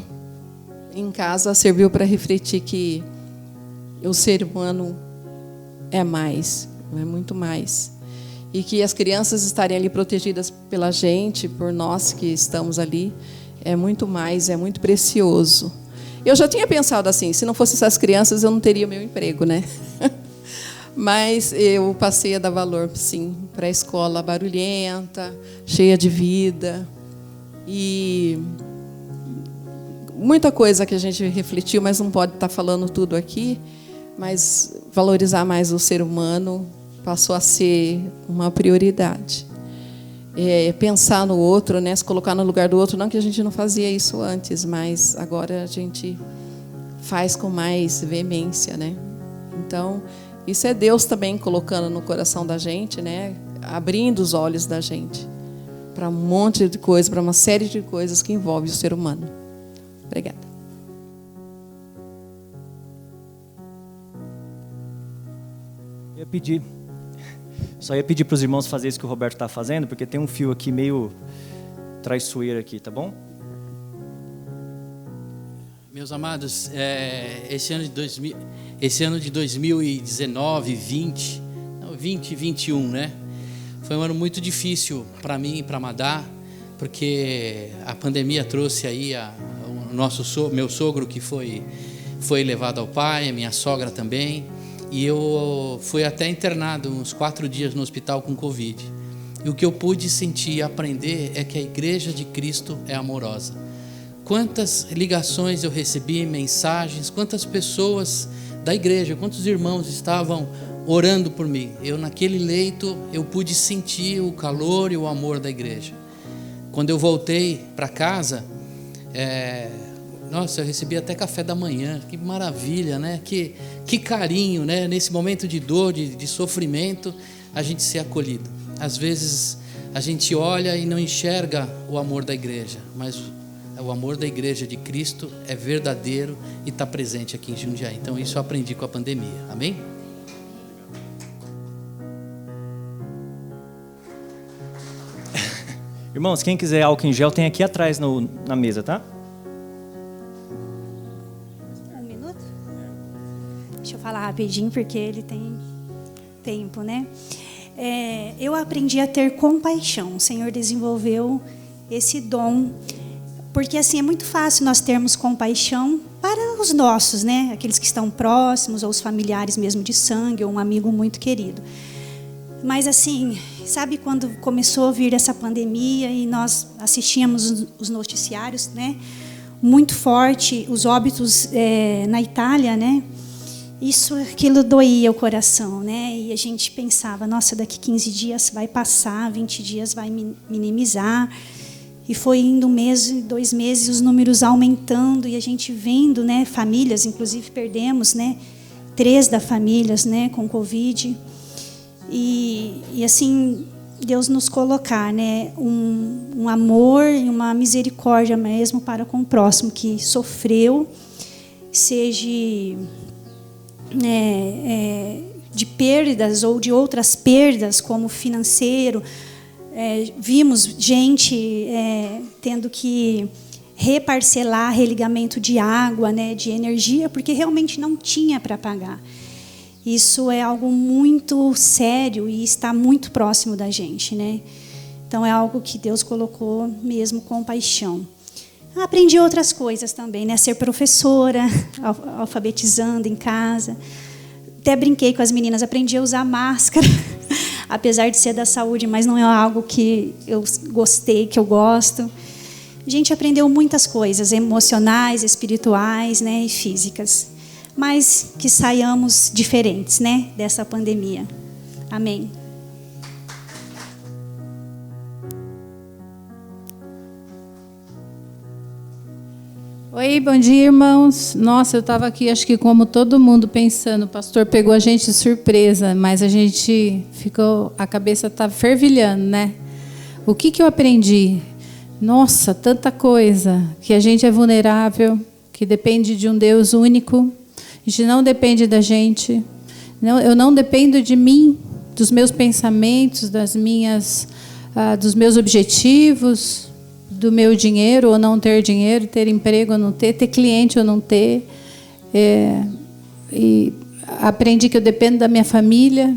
em casa serviu para refletir que o ser humano é mais, é muito mais. E que as crianças estarem ali protegidas pela gente, por nós que estamos ali, é muito mais, é muito precioso. Eu já tinha pensado assim, se não fossem essas crianças, eu não teria meu emprego, né? Mas eu passei a dar valor, sim, para a escola barulhenta, cheia de vida. E muita coisa que a gente refletiu, mas não pode estar falando tudo aqui, mas valorizar mais o ser humano passou a ser uma prioridade. Pensar no outro, né? Se colocar no lugar do outro, não que a gente não fazia isso antes, mas agora a gente faz com mais veemência, né? Então, isso é Deus também colocando no coração da gente, né? Abrindo os olhos da gente para um monte de coisas, para uma série de coisas que envolvem o ser humano. Obrigada. Só ia pedir para os irmãos fazerem isso que o Roberto está fazendo, porque tem um fio aqui meio traiçoeiro aqui, tá bom? Meus amados, esse ano de 2019, 20 e 21, né? Foi um ano muito difícil para mim e para Madá, porque a pandemia trouxe aí meu sogro que foi levado ao pai, a minha sogra também. E eu fui até internado uns 4 dias no hospital com Covid. E o que eu pude sentir e aprender é que a igreja de Cristo é amorosa. Quantas ligações eu recebi, mensagens, quantas pessoas da igreja, quantos irmãos estavam orando por mim. Eu naquele leito, eu pude sentir o calor e o amor da igreja. Quando eu voltei para casa, nossa, eu recebi até café da manhã. Que maravilha, né? Que carinho, né? Nesse momento de dor, de sofrimento, a gente ser acolhido. Às vezes a gente olha e não enxerga o amor da igreja, mas o amor da igreja de Cristo é verdadeiro e está presente aqui em Jundiaí. Então isso eu aprendi com a pandemia. Amém? Irmãos, quem quiser álcool em gel tem aqui atrás na mesa, tá? Um minuto? Deixa eu falar rapidinho, porque ele tem tempo, né? Eu aprendi a ter compaixão. O Senhor desenvolveu esse dom, porque assim é muito fácil nós termos compaixão para os nossos, né? Aqueles que estão próximos, ou os familiares mesmo de sangue, ou um amigo muito querido. Mas assim, sabe quando começou a vir essa pandemia e nós assistíamos os noticiários, né? Muito forte, os óbitos na Itália, né? Aquilo doía o coração, né? E a gente pensava, nossa, daqui 15 dias vai passar, 20 dias vai minimizar. E foi indo 1 mês, 2 meses, os números aumentando, e a gente vendo, né? Famílias, inclusive perdemos, né? 3 das famílias, né? Com Covid. E assim, Deus nos colocar, né? Um amor e uma misericórdia mesmo para com o próximo que sofreu, seja de perdas ou de outras perdas, como financeiro. Vimos gente tendo que reparcelar religamento de água, né, de energia, porque realmente não tinha para pagar. Isso é algo muito sério e está muito próximo da gente, né? Então é algo que Deus colocou mesmo com paixão. Aprendi outras coisas também, né? Ser professora, alfabetizando em casa. Até brinquei com as meninas, aprendi a usar máscara, apesar de ser da saúde, mas não é algo que eu gostei, que eu gosto. A gente aprendeu muitas coisas, emocionais, espirituais, né, e físicas. Mas que saiamos diferentes, né, dessa pandemia. Amém. Oi, bom dia, irmãos. Nossa, eu estava aqui, acho que como todo mundo, pensando, o pastor pegou a gente de surpresa, mas a gente ficou, a cabeça está fervilhando, né? O que eu aprendi? Nossa, tanta coisa, que a gente é vulnerável, que depende de um Deus único, a gente não depende da gente, eu não dependo de mim, dos meus pensamentos, dos meus objetivos, do meu dinheiro ou não ter dinheiro, ter emprego ou não ter cliente ou não ter. E aprendi que eu dependo da minha família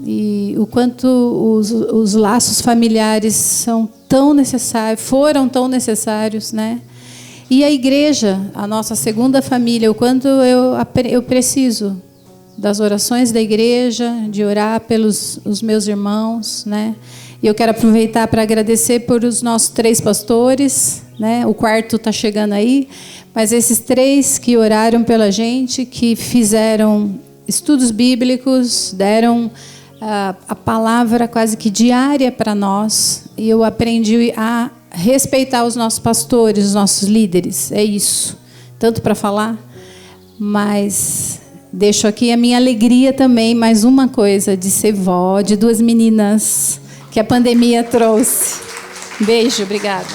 e o quanto os laços familiares são tão necessários, foram tão necessários, né? E a igreja, a nossa segunda família, o quanto eu preciso das orações da igreja, de orar pelos os meus irmãos, né? E eu quero aproveitar para agradecer por os nossos 3 pastores, né? O 4º está chegando aí, mas esses 3 que oraram pela gente, que fizeram estudos bíblicos, deram a palavra quase que diária para nós, e eu aprendi a respeitar os nossos pastores, os nossos líderes, é isso. Tanto para falar, mas deixo aqui a minha alegria também, mais uma coisa, de ser vó de 2 meninas que a pandemia trouxe. Beijo, obrigada.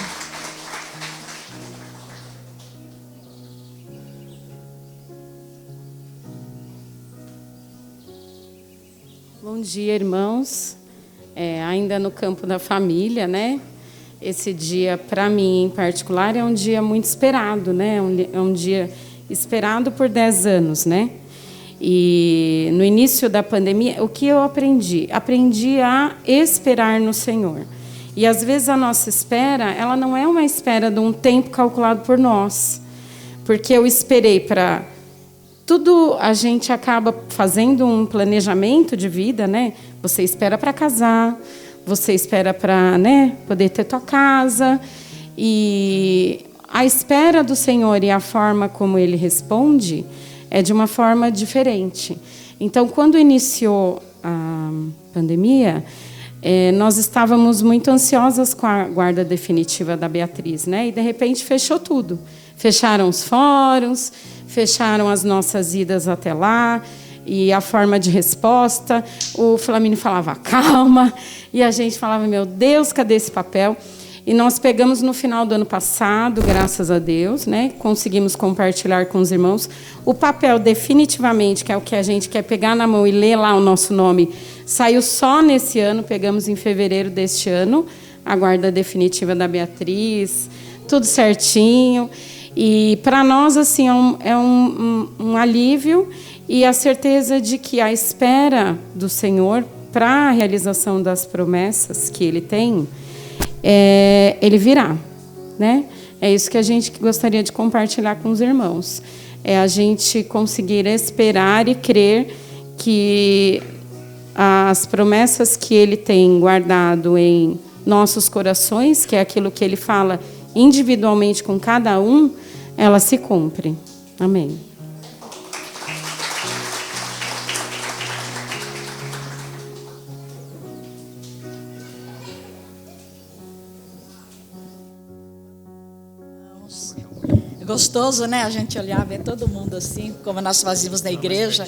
Bom dia, irmãos. Ainda no campo da família, né? Esse dia, para mim, em particular, é um dia muito esperado, né? É um dia esperado por 10 anos, né? E no início da pandemia, o que eu aprendi? Aprendi a esperar no Senhor. E às vezes a nossa espera, ela não é uma espera de um tempo calculado por nós. Porque eu esperei para tudo a gente acaba fazendo um planejamento de vida, né? Você espera para casar, você espera para, né, poder ter tua casa, e a espera do Senhor e a forma como Ele responde é de uma forma diferente. Então, quando iniciou a pandemia, nós estávamos muito ansiosas com a guarda definitiva da Beatriz, né? E de repente fechou tudo. Fecharam os fóruns, fecharam as nossas idas até lá, e a forma de resposta. O Flamínio falava, calma, e a gente falava, meu Deus, cadê esse papel? E nós pegamos no final do ano passado, graças a Deus, né? Conseguimos compartilhar com os irmãos. O papel, definitivamente, que é o que a gente quer pegar na mão e ler lá o nosso nome, saiu só nesse ano, pegamos em fevereiro deste ano, a guarda definitiva da Beatriz, tudo certinho. E para nós, assim, é um alívio e a certeza de que a espera do Senhor para a realização das promessas que Ele tem, Ele virá, né? É isso que a gente gostaria de compartilhar com os irmãos. É a gente conseguir esperar e crer que as promessas que Ele tem guardado em nossos corações, que é aquilo que Ele fala individualmente com cada um, elas se cumprem. Amém. É gostoso, né? A gente olhar, ver todo mundo assim, como nós fazíamos na igreja.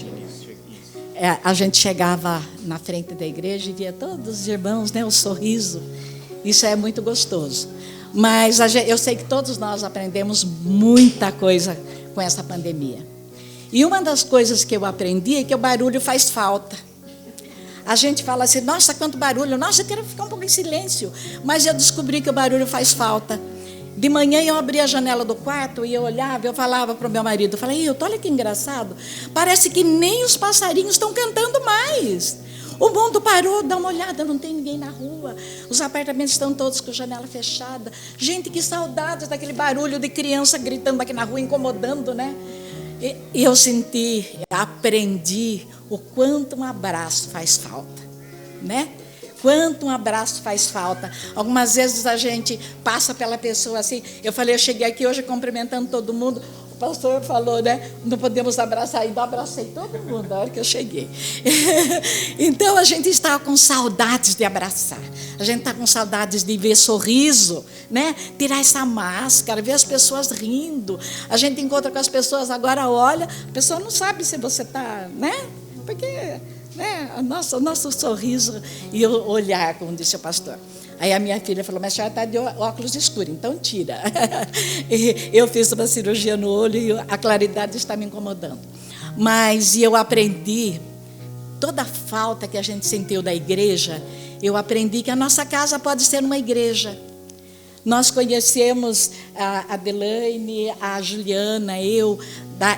A gente chegava na frente da igreja e via todos os irmãos, né? O sorriso. Isso é muito gostoso. Mas eu sei que todos nós aprendemos muita coisa com essa pandemia. E uma das coisas que eu aprendi é que o barulho faz falta. A gente fala assim, nossa, quanto barulho. Nossa, eu quero ficar um pouco em silêncio. Mas eu descobri que o barulho faz falta. De manhã eu abria a janela do quarto e eu olhava, eu falava para o meu marido, eu falei, olha que engraçado, parece que nem os passarinhos estão cantando mais. O mundo parou, dá uma olhada, não tem ninguém na rua, os apartamentos estão todos com a janela fechada. Gente, que saudades daquele barulho de criança gritando aqui na rua, incomodando, né? E eu aprendi o quanto um abraço faz falta, né? Quanto um abraço faz falta. Algumas vezes a gente passa pela pessoa assim. Eu cheguei aqui hoje cumprimentando todo mundo. O pastor falou, né? Não podemos abraçar. Então, abracei todo mundo na hora que eu cheguei. Então, a gente está com saudades de abraçar. A gente está com saudades de ver sorriso, né? Tirar essa máscara, ver as pessoas rindo. A gente encontra com as pessoas, agora olha, a pessoa não sabe se você está, né? Porque... né? O nosso sorriso e o olhar, como disse o pastor. Aí a minha filha falou, mas a senhora está de óculos escuros, então tira. Eu fiz uma cirurgia no olho e a claridade está me incomodando. Mas eu aprendi, toda a falta que a gente sentiu da igreja, eu aprendi que a nossa casa pode ser uma igreja. Nós conhecemos a Adelaine, a Juliana, eu,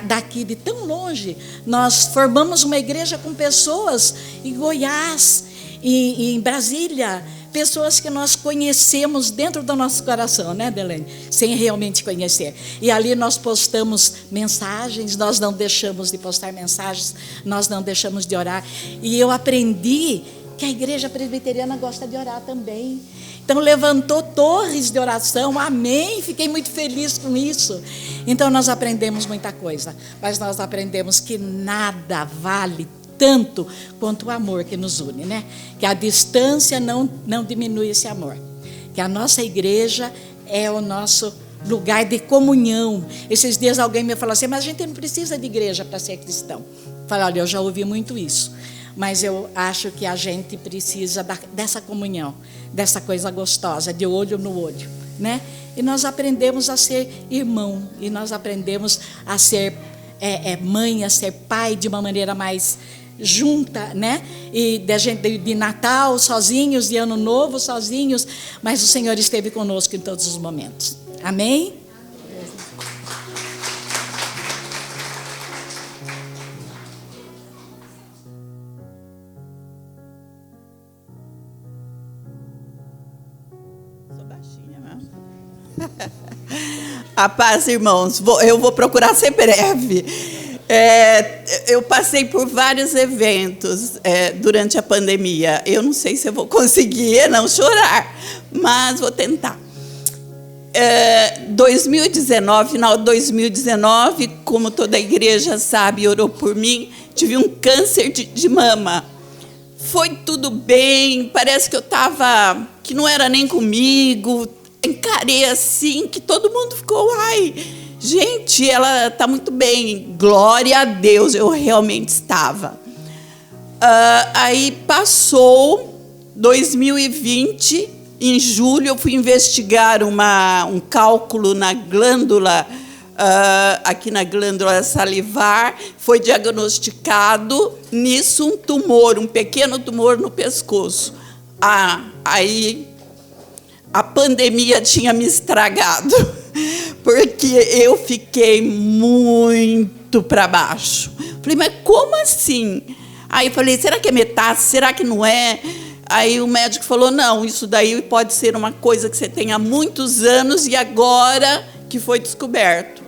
daqui de tão longe. Nós formamos uma igreja com pessoas em Goiás, em Brasília, pessoas que nós conhecemos dentro do nosso coração, né, Adelaine? Sem realmente conhecer. E ali nós postamos mensagens, nós não deixamos de postar mensagens, nós não deixamos de orar. E eu aprendi que a igreja presbiteriana gosta de orar também. Então, levantou torres de oração, amém, fiquei muito feliz com isso. Então, nós aprendemos muita coisa, mas nós aprendemos que nada vale tanto quanto o amor que nos une, né? Que a distância não diminui esse amor, que a nossa igreja é o nosso lugar de comunhão. Esses dias alguém me falou assim, mas a gente não precisa de igreja para ser cristão. Eu falei, olha, eu já ouvi muito isso. Mas eu acho que a gente precisa dessa comunhão, dessa coisa gostosa, de olho no olho, né? E nós aprendemos a ser irmão, e nós aprendemos a ser mãe, a ser pai de uma maneira mais junta, né? E de Natal sozinhos, de Ano Novo sozinhos, mas o Senhor esteve conosco em todos os momentos. Amém? A paz, irmãos. Eu vou procurar ser breve. Eu passei por vários eventos durante a pandemia. Eu não sei se eu vou conseguir não chorar, mas vou tentar. 2019, final de 2019, como toda a igreja sabe, orou por mim, tive um câncer de mama. Foi tudo bem, parece que eu estava, que não era nem comigo, encarei assim, que todo mundo ficou, ai, gente, ela está muito bem, glória a Deus, eu realmente estava. Aí passou 2020, em julho eu fui investigar um cálculo na glândula, aqui na glândula salivar, foi diagnosticado nisso um tumor, um pequeno tumor no pescoço. Aí a pandemia tinha me estragado, porque eu fiquei muito para baixo. Falei, mas como assim? Aí eu falei, será que é metástase? Será que não é? Aí o médico falou, não, isso daí pode ser uma coisa que você tem há muitos anos e agora que foi descoberto.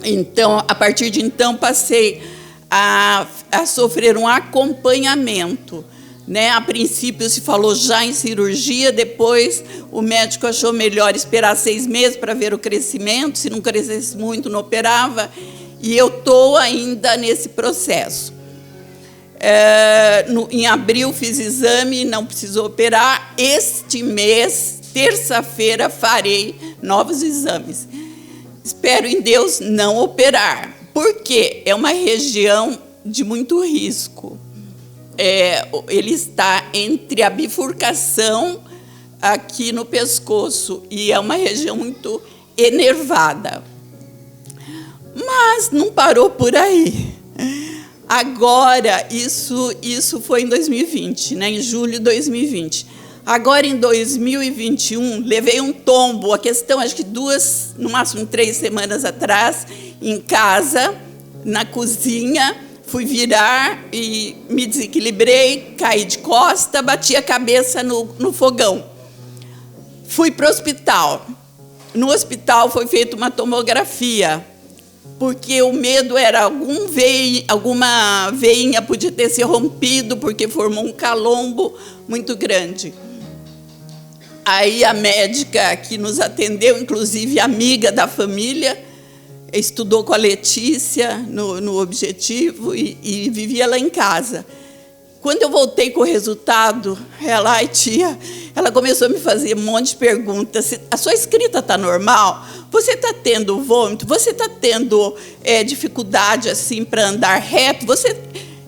Então, a partir de então, passei a sofrer um acompanhamento. Né? A princípio se falou já em cirurgia, depois o médico achou melhor esperar 6 meses para ver o crescimento, se não crescesse muito, não operava, e eu estou ainda nesse processo. Em abril fiz exame, não precisou operar. Este mês, terça-feira, farei novos exames. Espero em Deus não operar, porque é uma região de muito risco. Ele está entre a bifurcação aqui no pescoço e é uma região muito enervada. Mas não parou por aí. Agora, isso foi em 2020, né, em julho de 2020. Agora, em 2021, levei um tombo. A questão, acho que 2, no máximo 3 semanas atrás, em casa, na cozinha, fui virar e me desequilibrei, caí de costa, bati a cabeça no fogão. Fui para o hospital. No hospital foi feita uma tomografia, porque o medo era alguma veinha podia ter se rompido, porque formou um calombo muito grande. Aí a médica que nos atendeu, inclusive amiga da família, estudou com a Letícia no Objetivo e vivia lá em casa. Quando eu voltei com o resultado, ela começou a me fazer um monte de perguntas. A sua escrita está normal? Você está tendo vômito? Você está tendo dificuldade assim para andar reto?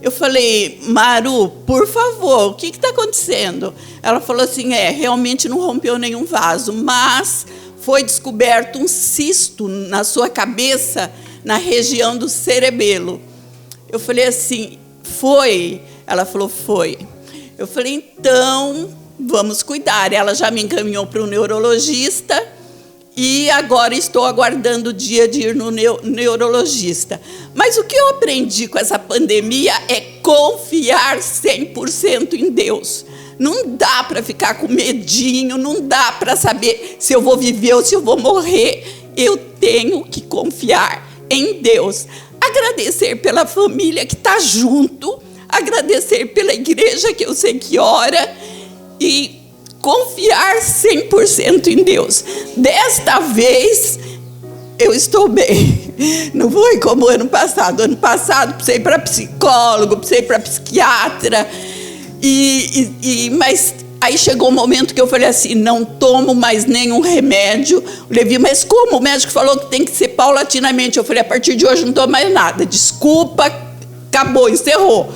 Eu falei, Maru, por favor, o que está acontecendo? Ela falou assim, realmente não rompeu nenhum vaso, mas foi descoberto um cisto na sua cabeça, na região do cerebelo. Eu falei assim, foi? Ela falou, foi. Eu falei, então, vamos cuidar. Ela já me encaminhou para o neurologista e agora estou aguardando o dia de ir no neurologista. Mas o que eu aprendi com essa pandemia é confiar 100% em Deus. Não dá para ficar com medinho, não dá para saber se eu vou viver ou se eu vou morrer. Eu tenho que confiar em Deus. Agradecer pela família que está junto, agradecer pela igreja que eu sei que ora e confiar 100% em Deus. Desta vez, eu estou bem. Não foi como ano passado. Ano passado, precisei para psicólogo, precisei para psiquiatra. Mas aí chegou um momento que eu falei assim, não tomo mais nenhum remédio. O Levi, mas como? O médico falou que tem que ser paulatinamente. Eu falei, a partir de hoje não tomo mais nada. Desculpa, acabou, encerrou.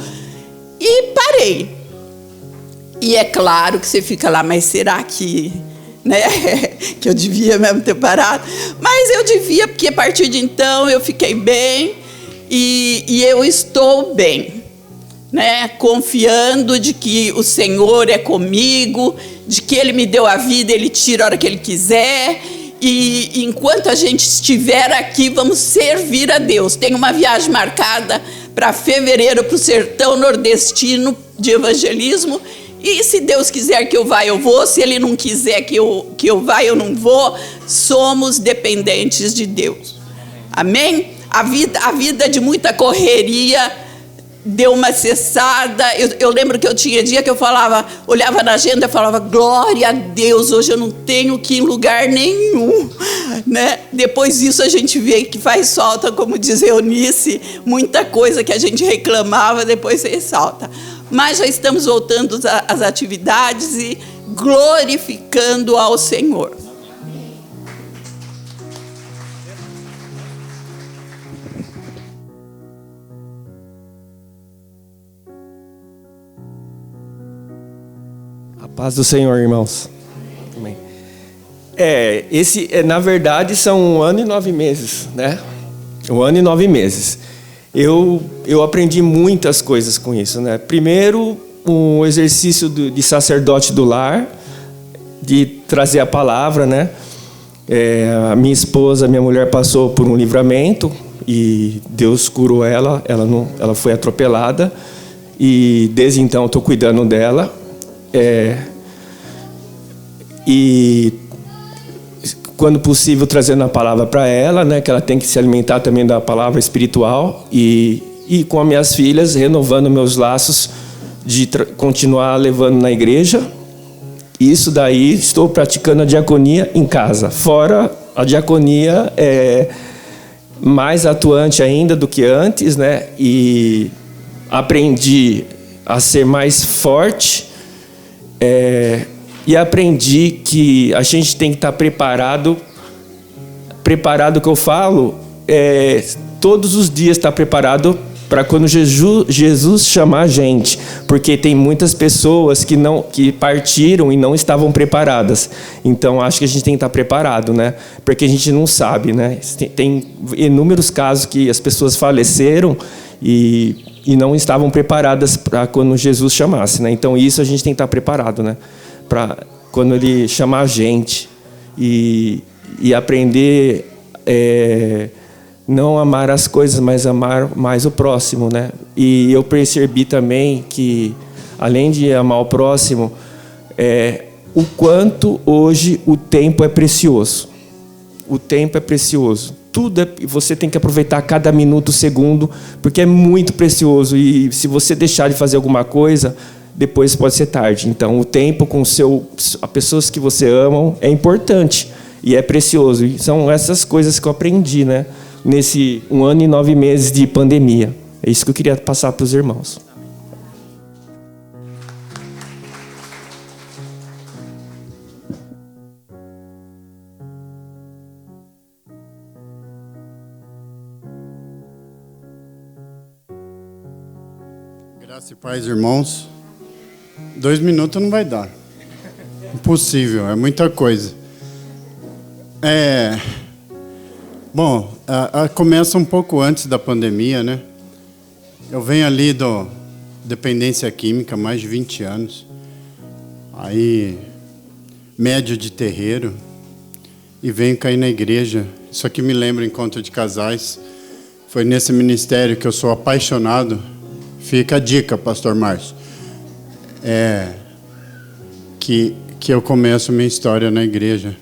E parei. E é claro que você fica lá, mas será que, né, que eu devia mesmo ter parado? Mas eu devia, porque a partir de então eu fiquei bem e eu estou bem, né, confiando de que o Senhor é comigo, de que Ele me deu a vida, Ele tira a hora que Ele quiser. E enquanto a gente estiver aqui, vamos servir a Deus. Tem uma viagem marcada para fevereiro, para o sertão nordestino de evangelismo. E se Deus quiser que eu vá, eu vou. Se Ele não quiser que eu vá, eu não vou. Somos dependentes de Deus. Amém? a vida de muita correria deu uma cessada. Eu lembro que eu tinha dia que eu falava, olhava na agenda e falava, glória a Deus, hoje eu não tenho que ir em lugar nenhum, né? Depois disso a gente vê que faz falta, como diz Eunice, muita coisa que a gente reclamava, depois fez falta. Mas já estamos voltando às atividades e glorificando ao Senhor. A paz do Senhor, irmãos. Amém. Na verdade, são 1 ano e 9 meses, né? 1 ano e 9 meses. Eu aprendi muitas coisas com isso, né? Primeiro, um exercício de sacerdote do lar, de trazer a palavra, né? A minha esposa, minha mulher, passou por um livramento e Deus curou ela. Ela foi atropelada e desde então estou cuidando dela. E quando possível trazendo a palavra para ela, né, que ela tem que se alimentar também da palavra espiritual, e com as minhas filhas renovando meus laços de continuar levando na igreja. Isso daí estou praticando a diaconia em casa. Fora a diaconia mais atuante ainda do que antes, né? E aprendi a ser mais forte. E aprendi que a gente tem que estar preparado que eu falo, todos os dias estar preparado para quando Jesus chamar a gente, porque tem muitas pessoas que partiram e não estavam preparadas. Então acho que a gente tem que estar preparado, né? Porque a gente não sabe, né? Tem inúmeros casos que as pessoas faleceram e não estavam preparadas para quando Jesus chamasse, né? Então isso a gente tem que estar preparado, né? Para quando Ele chamar a gente e aprender não amar as coisas, mas amar mais o próximo, né? E eu percebi também que além de amar o próximo, o quanto hoje o tempo é precioso. O tempo é precioso. Você tem que aproveitar cada minuto, segundo, porque é muito precioso. E se você deixar de fazer alguma coisa, depois pode ser tarde. Então, o tempo com as pessoas que você ama é importante e é precioso. E são essas coisas que eu aprendi, né? Nesse 1 ano e 9 meses de pandemia. É isso que eu queria passar para os irmãos. Graça e paz, irmãos. 2 minutos não vai dar. Impossível, é muita coisa. Bom, começa um pouco antes da pandemia, né? Eu venho ali do dependência química, mais de 20 anos. Aí, médio de terreiro. E venho cair na igreja. Isso aqui me lembra encontro de casais. Foi nesse ministério que eu sou apaixonado. Fica a dica, pastor Márcio. Que eu começo minha história na igreja.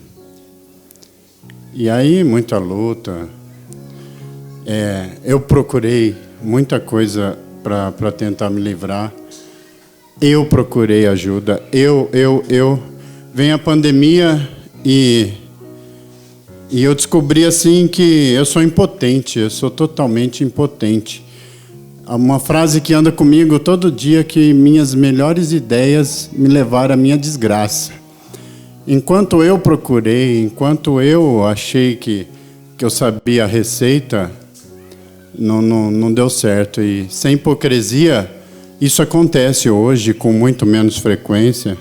E aí, muita luta. Eu procurei muita coisa para tentar me livrar. Eu procurei ajuda. Vem a pandemia e eu descobri assim que eu sou impotente. Eu sou totalmente impotente. Uma frase que anda comigo todo dia, que minhas melhores ideias me levaram à minha desgraça. Enquanto eu procurei, enquanto eu achei que eu sabia a receita, não deu certo. E sem hipocrisia, isso acontece hoje com muito menos frequência,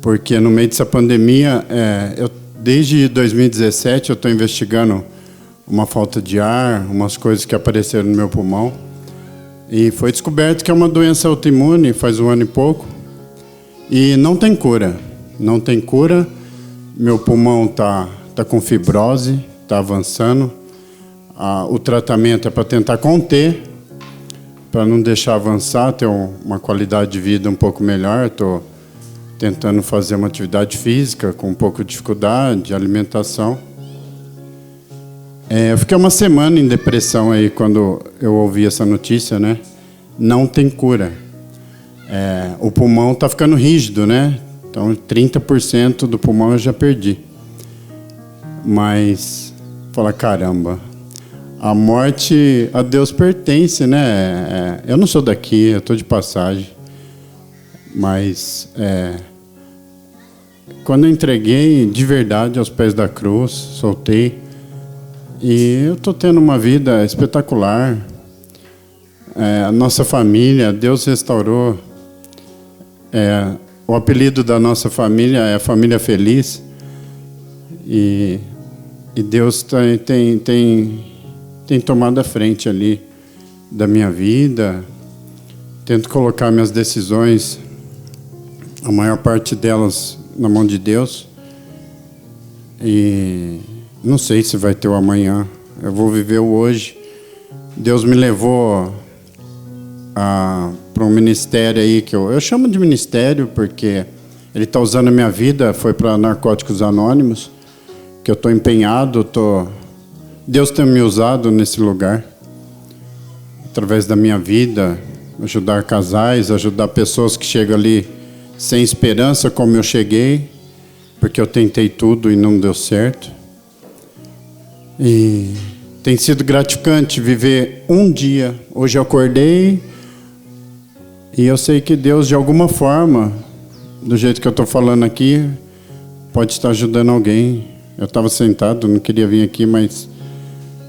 porque no meio dessa pandemia, desde 2017 eu estou investigando uma falta de ar, umas coisas que apareceram no meu pulmão. E foi descoberto que é uma doença autoimune faz 1 ano e pouco. E não tem cura. Não tem cura. Meu pulmão tá com fibrose, está avançando. O tratamento é para tentar conter, para não deixar avançar, ter uma qualidade de vida um pouco melhor. Estou tentando fazer uma atividade física com um pouco de dificuldade, de alimentação. Eu fiquei uma semana em depressão aí quando eu ouvi essa notícia, né? Não tem cura. O pulmão está ficando rígido, né? Então, 30% do pulmão eu já perdi. Mas, fala, caramba, a morte a Deus pertence, né? Eu não sou daqui, eu estou de passagem. Mas, quando eu entreguei de verdade aos pés da cruz, soltei, e eu estou tendo uma vida espetacular. A nossa família, Deus restaurou. O apelido da nossa família é Família Feliz. E Deus tem tomado a frente ali da minha vida. Tento colocar minhas decisões, a maior parte delas, na mão de Deus. E não sei se vai ter o amanhã. Eu vou viver o hoje. Deus me levou para um ministério aí que eu chamo de ministério porque Ele está usando a minha vida. Foi para Narcóticos Anônimos, que eu estou empenhado. Deus tem me usado nesse lugar, através da minha vida, ajudar casais, ajudar pessoas que chegam ali sem esperança, como eu cheguei, porque eu tentei tudo e não deu certo. E tem sido gratificante viver um dia. Hoje eu acordei e eu sei que Deus, de alguma forma, do jeito que eu estou falando aqui, pode estar ajudando alguém. Eu estava sentado, não queria vir aqui, mas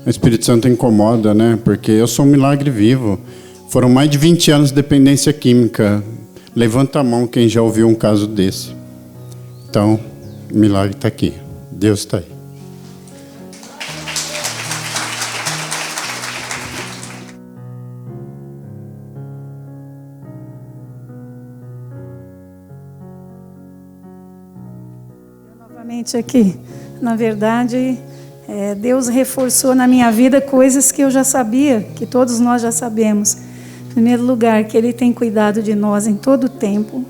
o Espírito Santo incomoda, né? Porque eu sou um milagre vivo. Foram mais de 20 anos de dependência química. Levanta a mão quem já ouviu um caso desse. Então, o milagre está aqui. Deus está aí. Novamente aqui. Na verdade, Deus reforçou na minha vida coisas que eu já sabia, que todos nós já sabemos. Em primeiro lugar, que Ele tem cuidado de nós em todo o tempo.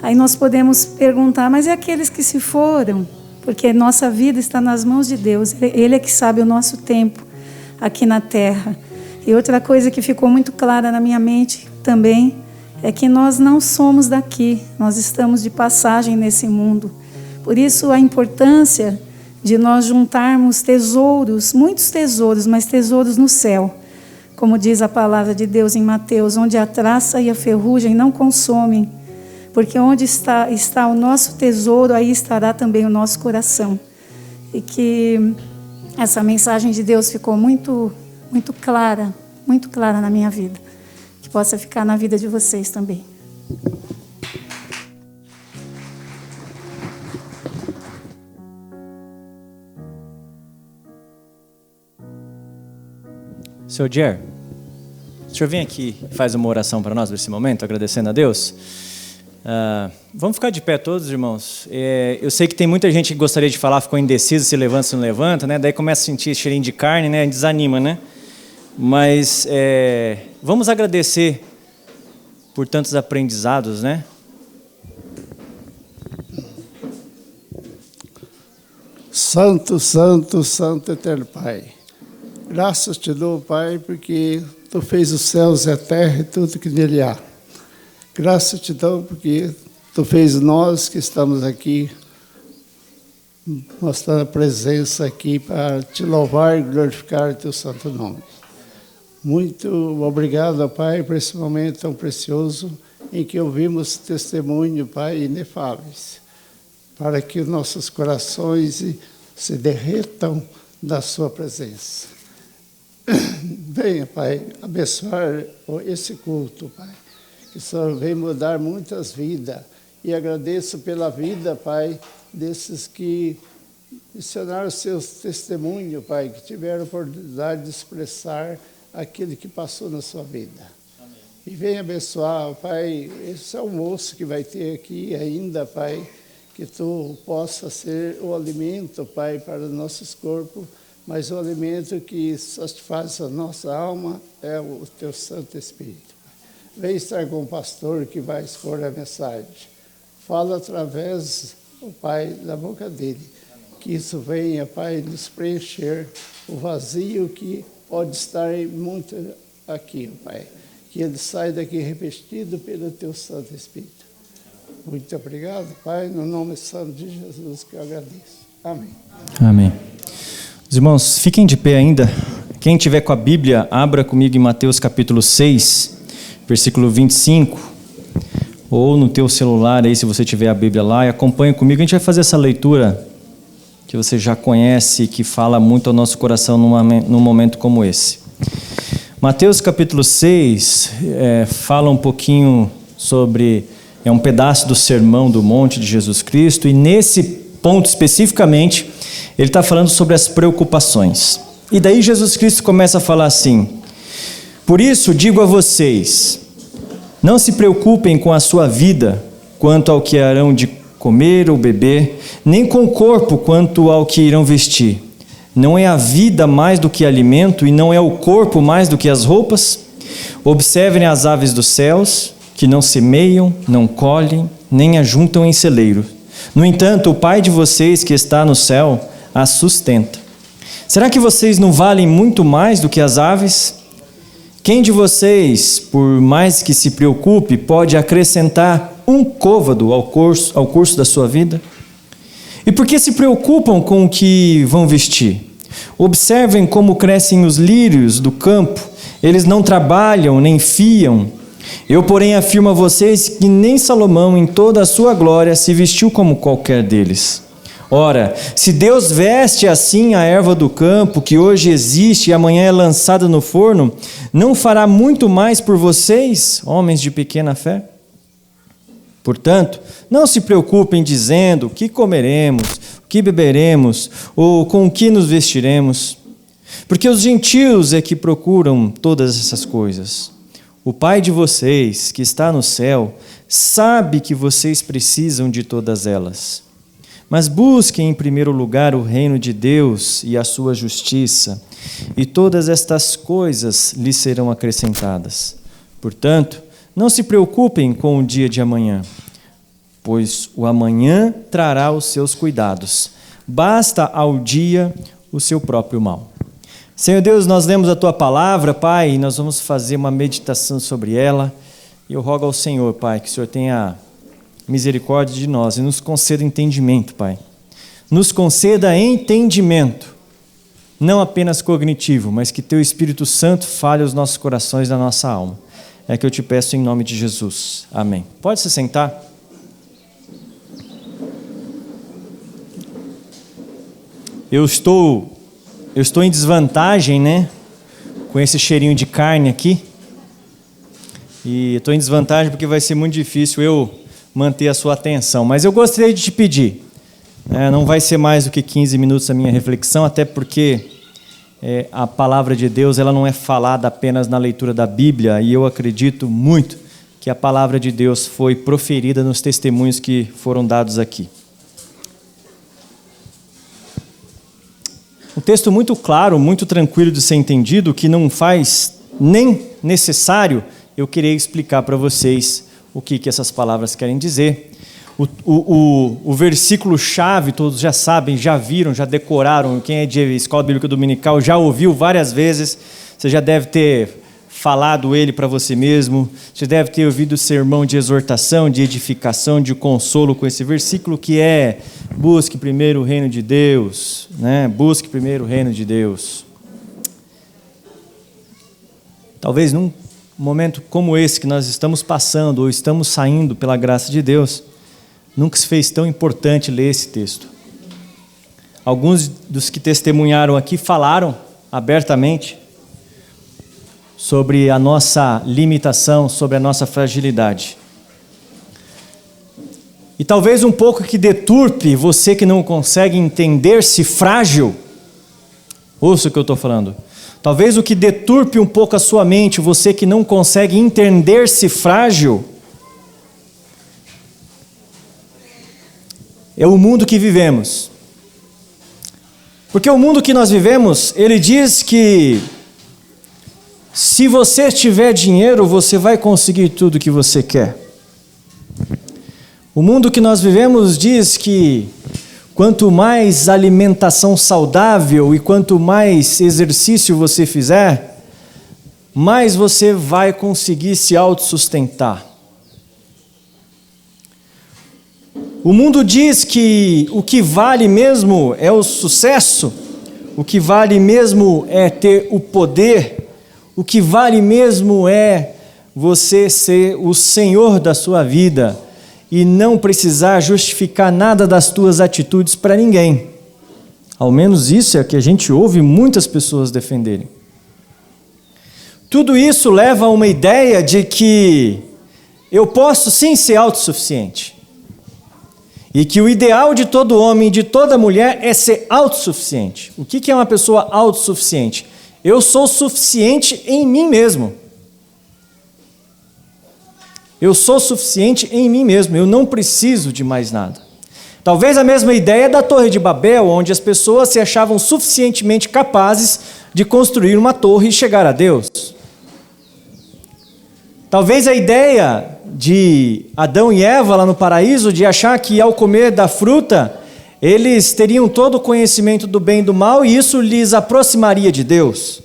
Aí nós podemos perguntar, mas e aqueles que se foram? Porque nossa vida está nas mãos de Deus. Ele é que sabe o nosso tempo aqui na terra. E outra coisa que ficou muito clara na minha mente também é que nós não somos daqui. Nós estamos de passagem nesse mundo. Por isso a importância de nós juntarmos tesouros, muitos tesouros, mas tesouros no céu. Como diz a palavra de Deus em Mateus, onde a traça e a ferrugem não consomem, porque onde está o nosso tesouro, aí estará também o nosso coração. E que essa mensagem de Deus ficou muito clara na minha vida. Que possa ficar na vida de vocês também. Seu Jer, o senhor vem aqui e faz uma oração para nós nesse momento, agradecendo a Deus? Vamos ficar de pé todos, irmãos. Eu sei que tem muita gente que gostaria de falar, ficou indecisa, se levanta, se não levanta, né? Daí começa a sentir cheirinho de carne, né? Desanima, né? Mas vamos agradecer por tantos aprendizados, né? Santo, Santo, Santo Eterno Pai. Graças te dou, Pai, porque Tu fez os céus e a terra e tudo que nele há. Graças te dou porque Tu fez nós que estamos aqui, mostrando a presença aqui para Te louvar e glorificar o Teu santo nome. Muito obrigado, Pai, por esse momento tão precioso em que ouvimos testemunho, Pai, inefáveis, para que os nossos corações se derretam da Sua presença. Venha, Pai, abençoar esse culto, Pai, que só vem mudar muitas vidas. E agradeço pela vida, Pai, desses que mencionaram seus testemunhos, Pai, que tiveram a oportunidade de expressar aquilo que passou na sua vida. Amém. E venha abençoar, Pai, esse almoço que vai ter aqui ainda, Pai, que Tu possa ser o alimento, Pai, para os nossos corpos, mas o alimento que satisfaz a nossa alma é o Teu Santo Espírito. Vem estar com o pastor que vai expor a mensagem. Fala através, o Pai, da boca dele. que isso venha, Pai, nos preencher o vazio que pode estar muito aqui, Pai. Que ele saia daqui revestido pelo Teu Santo Espírito. Muito obrigado, Pai, no nome santo de Jesus que eu agradeço. Amém. Amém. Os irmãos, fiquem de pé ainda. Quem tiver com a Bíblia, abra comigo em Mateus capítulo 6, versículo 25. Ou no teu celular aí, se você tiver a Bíblia lá, e acompanhe comigo. A gente vai fazer essa leitura que você já conhece, que fala muito ao nosso coração num momento como esse. Mateus capítulo 6 fala um pouquinho sobre... É um pedaço do Sermão do Monte de Jesus Cristo, e nesse ponto especificamente, ele está falando sobre as preocupações. E daí Jesus Cristo começa a falar assim: por isso digo a vocês, não se preocupem com a sua vida, quanto ao que harão de comer ou beber, nem com o corpo, quanto ao que irão vestir. Não é a vida mais do que alimento, e não é o corpo mais do que as roupas? Observem as aves dos céus, que não semeiam, não colhem, nem ajuntam em celeiro. No entanto, o Pai de vocês que está no céu as sustenta. Será que vocês não valem muito mais do que as aves? Quem de vocês, por mais que se preocupe, pode acrescentar um côvado ao curso da sua vida? E por que se preocupam com o que vão vestir? Observem como crescem os lírios do campo. Eles não trabalham nem fiam. Eu, porém, afirmo a vocês que nem Salomão, em toda a sua glória, se vestiu como qualquer deles. Ora, se Deus veste assim a erva do campo, que hoje existe e amanhã é lançada no forno, não fará muito mais por vocês, homens de pequena fé? Portanto, não se preocupem dizendo o que comeremos, o que beberemos, ou com o que nos vestiremos, porque os gentios é que procuram todas essas coisas. O Pai de vocês, que está no céu, sabe que vocês precisam de todas elas. Mas busquem em primeiro lugar o reino de Deus e a sua justiça, e todas estas coisas lhes serão acrescentadas. Portanto, não se preocupem com o dia de amanhã, pois o amanhã trará os seus cuidados. Basta ao dia o seu próprio mal. Senhor Deus, nós lemos a Tua palavra, Pai, e nós vamos fazer uma meditação sobre ela. E eu rogo ao Senhor, Pai, que o Senhor tenha misericórdia de nós e nos conceda entendimento, Pai. Nos conceda entendimento, não apenas cognitivo, mas que Teu Espírito Santo fale os nossos corações e a nossa alma. É que eu te peço em nome de Jesus. Amém. Pode se sentar. Eu estou em desvantagem, né? Com esse cheirinho de carne aqui. E estou em desvantagem porque vai ser muito difícil eu manter a sua atenção. Mas eu gostaria de te pedir, não vai ser mais do que 15 minutos a minha reflexão, até porque a palavra de Deus ela não é falada apenas na leitura da Bíblia, e eu acredito muito que a palavra de Deus foi proferida nos testemunhos que foram dados aqui. Um texto muito claro, muito tranquilo de ser entendido, que não faz nem necessário eu querer explicar para vocês o que essas palavras querem dizer. O versículo-chave, todos já sabem, já viram, já decoraram. Quem é de Escola Bíblica Dominical já ouviu várias vezes. Você já deve ter falado ele para você mesmo. Você deve ter ouvido o sermão de exortação, de edificação, de consolo com esse versículo que é: busque primeiro o reino de Deus, né? Busque primeiro o reino de Deus. Talvez num momento como esse que nós estamos passando ou estamos saindo pela graça de Deus, nunca se fez tão importante ler esse texto. Alguns dos que testemunharam aqui falaram abertamente sobre a nossa limitação, sobre a nossa fragilidade. E talvez um pouco que deturpe você que não consegue entender-se frágil. Ouça o que eu estou falando. Talvez o que deturpe um pouco a sua mente, você que não consegue entender-se frágil, é o mundo que vivemos. Porque o mundo que nós vivemos, ele diz que se você tiver dinheiro, você vai conseguir tudo que você quer. O mundo que nós vivemos diz que quanto mais alimentação saudável e quanto mais exercício você fizer, mais você vai conseguir se autossustentar. O mundo diz que o que vale mesmo é o sucesso, o que vale mesmo é ter o poder, o que vale mesmo é você ser o senhor da sua vida e não precisar justificar nada das tuas atitudes para ninguém. Ao menos isso é o que a gente ouve muitas pessoas defenderem. Tudo isso leva a uma ideia de que eu posso sim ser autossuficiente. E que o ideal de todo homem e de toda mulher é ser autossuficiente. O que é uma pessoa autossuficiente? Eu sou suficiente em mim mesmo. Eu sou suficiente em mim mesmo, eu não preciso de mais nada. Talvez a mesma ideia da Torre de Babel, onde as pessoas se achavam suficientemente capazes de construir uma torre e chegar a Deus. Talvez a ideia de Adão e Eva lá no paraíso, de achar que ao comer da fruta, eles teriam todo o conhecimento do bem e do mal e isso lhes aproximaria de Deus.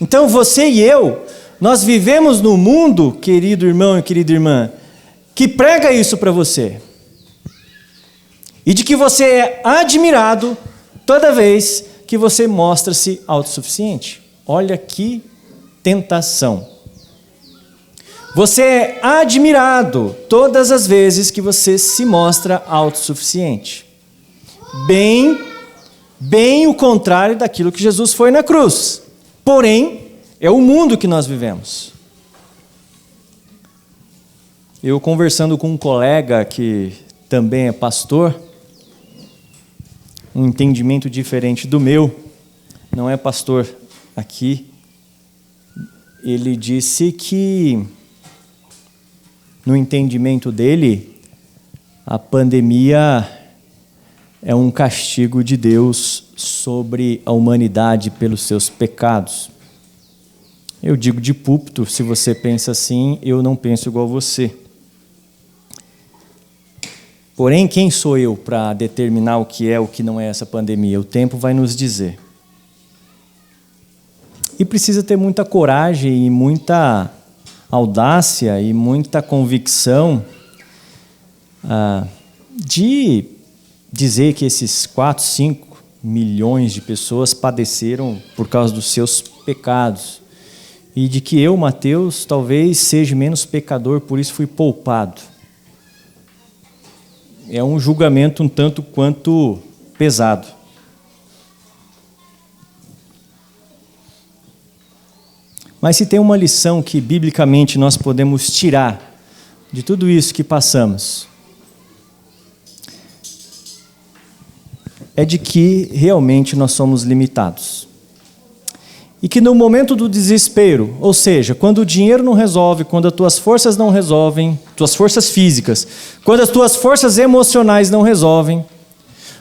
Então você e eu, nós vivemos num mundo, querido irmão e querida irmã, que prega isso para você. E de que você é admirado toda vez que você mostra-se autossuficiente. Olha que tentação. Você é admirado todas as vezes que você se mostra autossuficiente. Bem o contrário daquilo que Jesus foi na cruz. Porém, é o mundo que nós vivemos. Eu conversando com um colega que também é pastor, um entendimento diferente do meu, não é pastor aqui, ele disse que no entendimento dele, a pandemia é um castigo de Deus sobre a humanidade pelos seus pecados. Eu digo de púlpito, se você pensa assim, eu não penso igual você. Porém, quem sou eu para determinar o que é o que não é essa pandemia? O tempo vai nos dizer. E precisa ter muita coragem e muita audácia e muita convicção de dizer que esses 4, 5 milhões de pessoas padeceram por causa dos seus pecados e de que eu, Mateus, talvez seja menos pecador, por isso fui poupado. É um julgamento um tanto quanto pesado. Mas se tem uma lição que biblicamente nós podemos tirar de tudo isso que passamos, é de que realmente nós somos limitados. E que no momento do desespero, ou seja, quando o dinheiro não resolve, quando as tuas forças não resolvem, tuas forças físicas, quando as tuas forças emocionais não resolvem,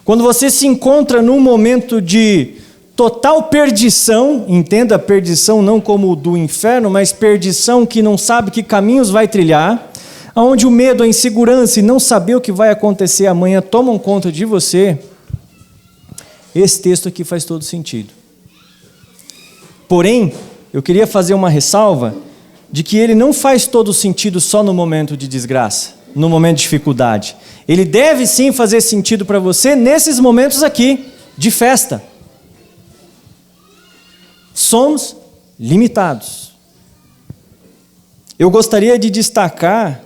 quando você se encontra num momento de total perdição, entenda a perdição não como do inferno, mas perdição que não sabe que caminhos vai trilhar, onde o medo, a insegurança e não saber o que vai acontecer amanhã tomam conta de você, esse texto aqui faz todo sentido. Porém, eu queria fazer uma ressalva de que ele não faz todo sentido só no momento de desgraça, no momento de dificuldade. Ele deve sim fazer sentido para você nesses momentos aqui, de festa. Somos limitados. Eu gostaria de destacar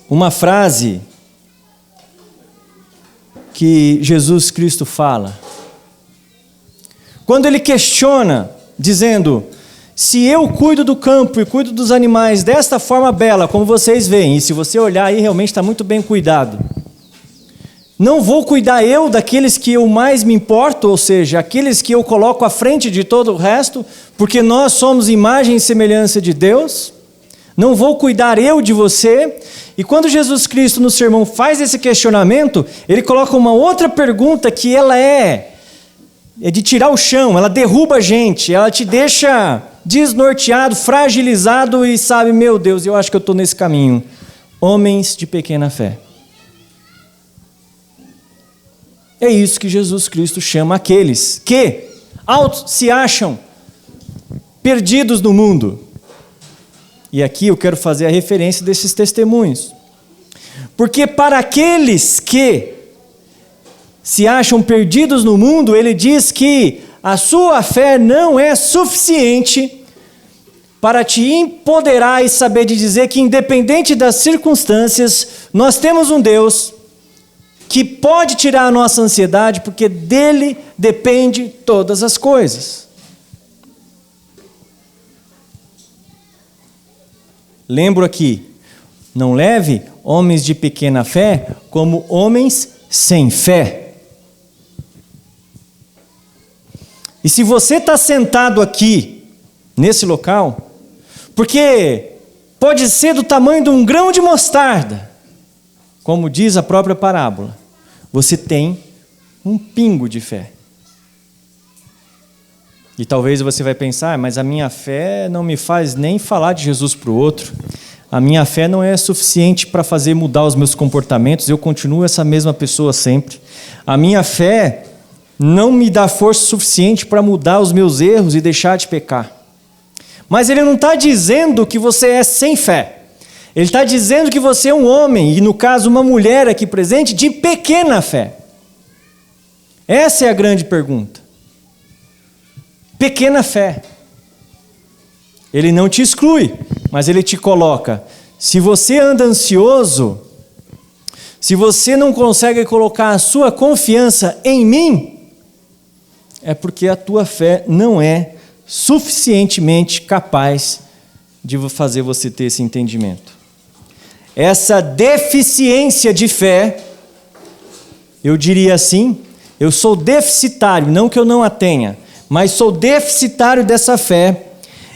uma frase que Jesus Cristo fala. Quando ele questiona, dizendo: se eu cuido do campo e cuido dos animais desta forma bela, como vocês veem, e se você olhar aí, realmente está muito bem cuidado, não vou cuidar eu daqueles que eu mais me importo, ou seja, aqueles que eu coloco à frente de todo o resto, porque nós somos imagem e semelhança de Deus? Não vou cuidar eu de você? E quando Jesus Cristo no sermão faz esse questionamento, ele coloca uma outra pergunta que ela é de tirar o chão, ela derruba a gente, ela te deixa desnorteado, fragilizado e sabe, meu Deus, eu acho que eu estou nesse caminho. homens de pequena fé. É isso que Jesus Cristo chama aqueles que se acham perdidos no mundo. E aqui eu quero fazer a referência desses testemunhos. Porque para aqueles que se acham perdidos no mundo, ele diz que a sua fé não é suficiente para te empoderar e saber de dizer que, independente das circunstâncias, nós temos um Deus que pode tirar a nossa ansiedade, porque dele depende todas as coisas. Lembro aqui, não leve homens de pequena fé como homens sem fé. E se você está sentado aqui, nesse local, porque pode ser do tamanho de um grão de mostarda, como diz a própria parábola, você tem um pingo de fé. E talvez você vai pensar, mas a minha fé não me faz nem falar de Jesus para o outro. A minha fé não é suficiente para fazer mudar os meus comportamentos, eu continuo essa mesma pessoa sempre. A minha fé não me dá força suficiente para mudar os meus erros e deixar de pecar. Mas ele não está dizendo que você é sem fé. Ele está dizendo que você é um homem, e no caso uma mulher aqui presente, de pequena fé. Essa é a grande pergunta. Pequena fé. Ele não te exclui, mas ele te coloca. Se você anda ansioso, se você não consegue colocar a sua confiança em mim, é porque a tua fé não é suficientemente capaz de fazer você ter esse entendimento. Essa deficiência de fé, eu diria assim, eu sou deficitário, não que eu não a tenha, mas sou deficitário dessa fé,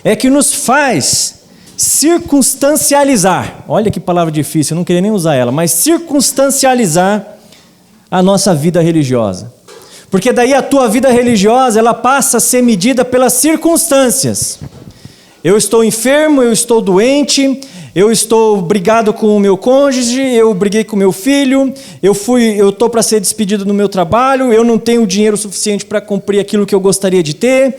é que nos faz circunstancializar, olha que palavra difícil, eu não queria nem usar ela, mas circunstancializar a nossa vida religiosa. Porque daí a tua vida religiosa, ela passa a ser medida pelas circunstâncias. Eu estou enfermo, eu estou doente, eu estou brigado com o meu cônjuge, eu briguei com o meu filho, eu estou para ser despedido no meu trabalho, eu não tenho dinheiro suficiente para cumprir aquilo que eu gostaria de ter,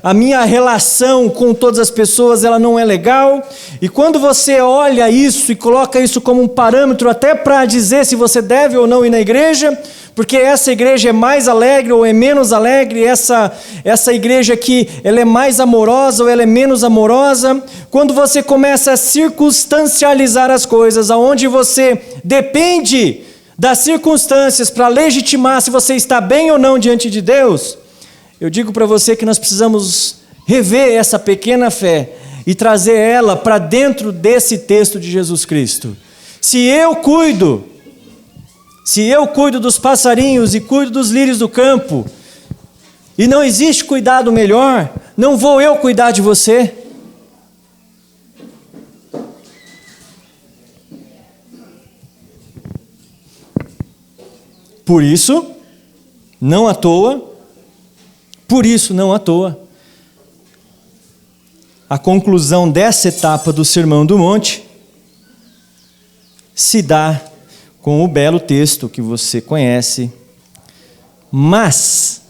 a minha relação com todas as pessoas ela não é legal. E quando você olha isso e coloca isso como um parâmetro até para dizer se você deve ou não ir na igreja, porque essa igreja é mais alegre ou é menos alegre, essa igreja aqui ela é mais amorosa ou ela é menos amorosa. Quando você começa a circunstancializar as coisas, aonde você depende das circunstâncias para legitimar se você está bem ou não diante de Deus, eu digo para você que nós precisamos rever essa pequena fé e trazer ela para dentro desse texto de Jesus Cristo. Se eu cuido dos passarinhos e cuido dos lírios do campo, e não existe cuidado melhor, não vou eu cuidar de você? Por isso, não à toa, a conclusão dessa etapa do Sermão do Monte se dá com o belo texto que você conhece. Mas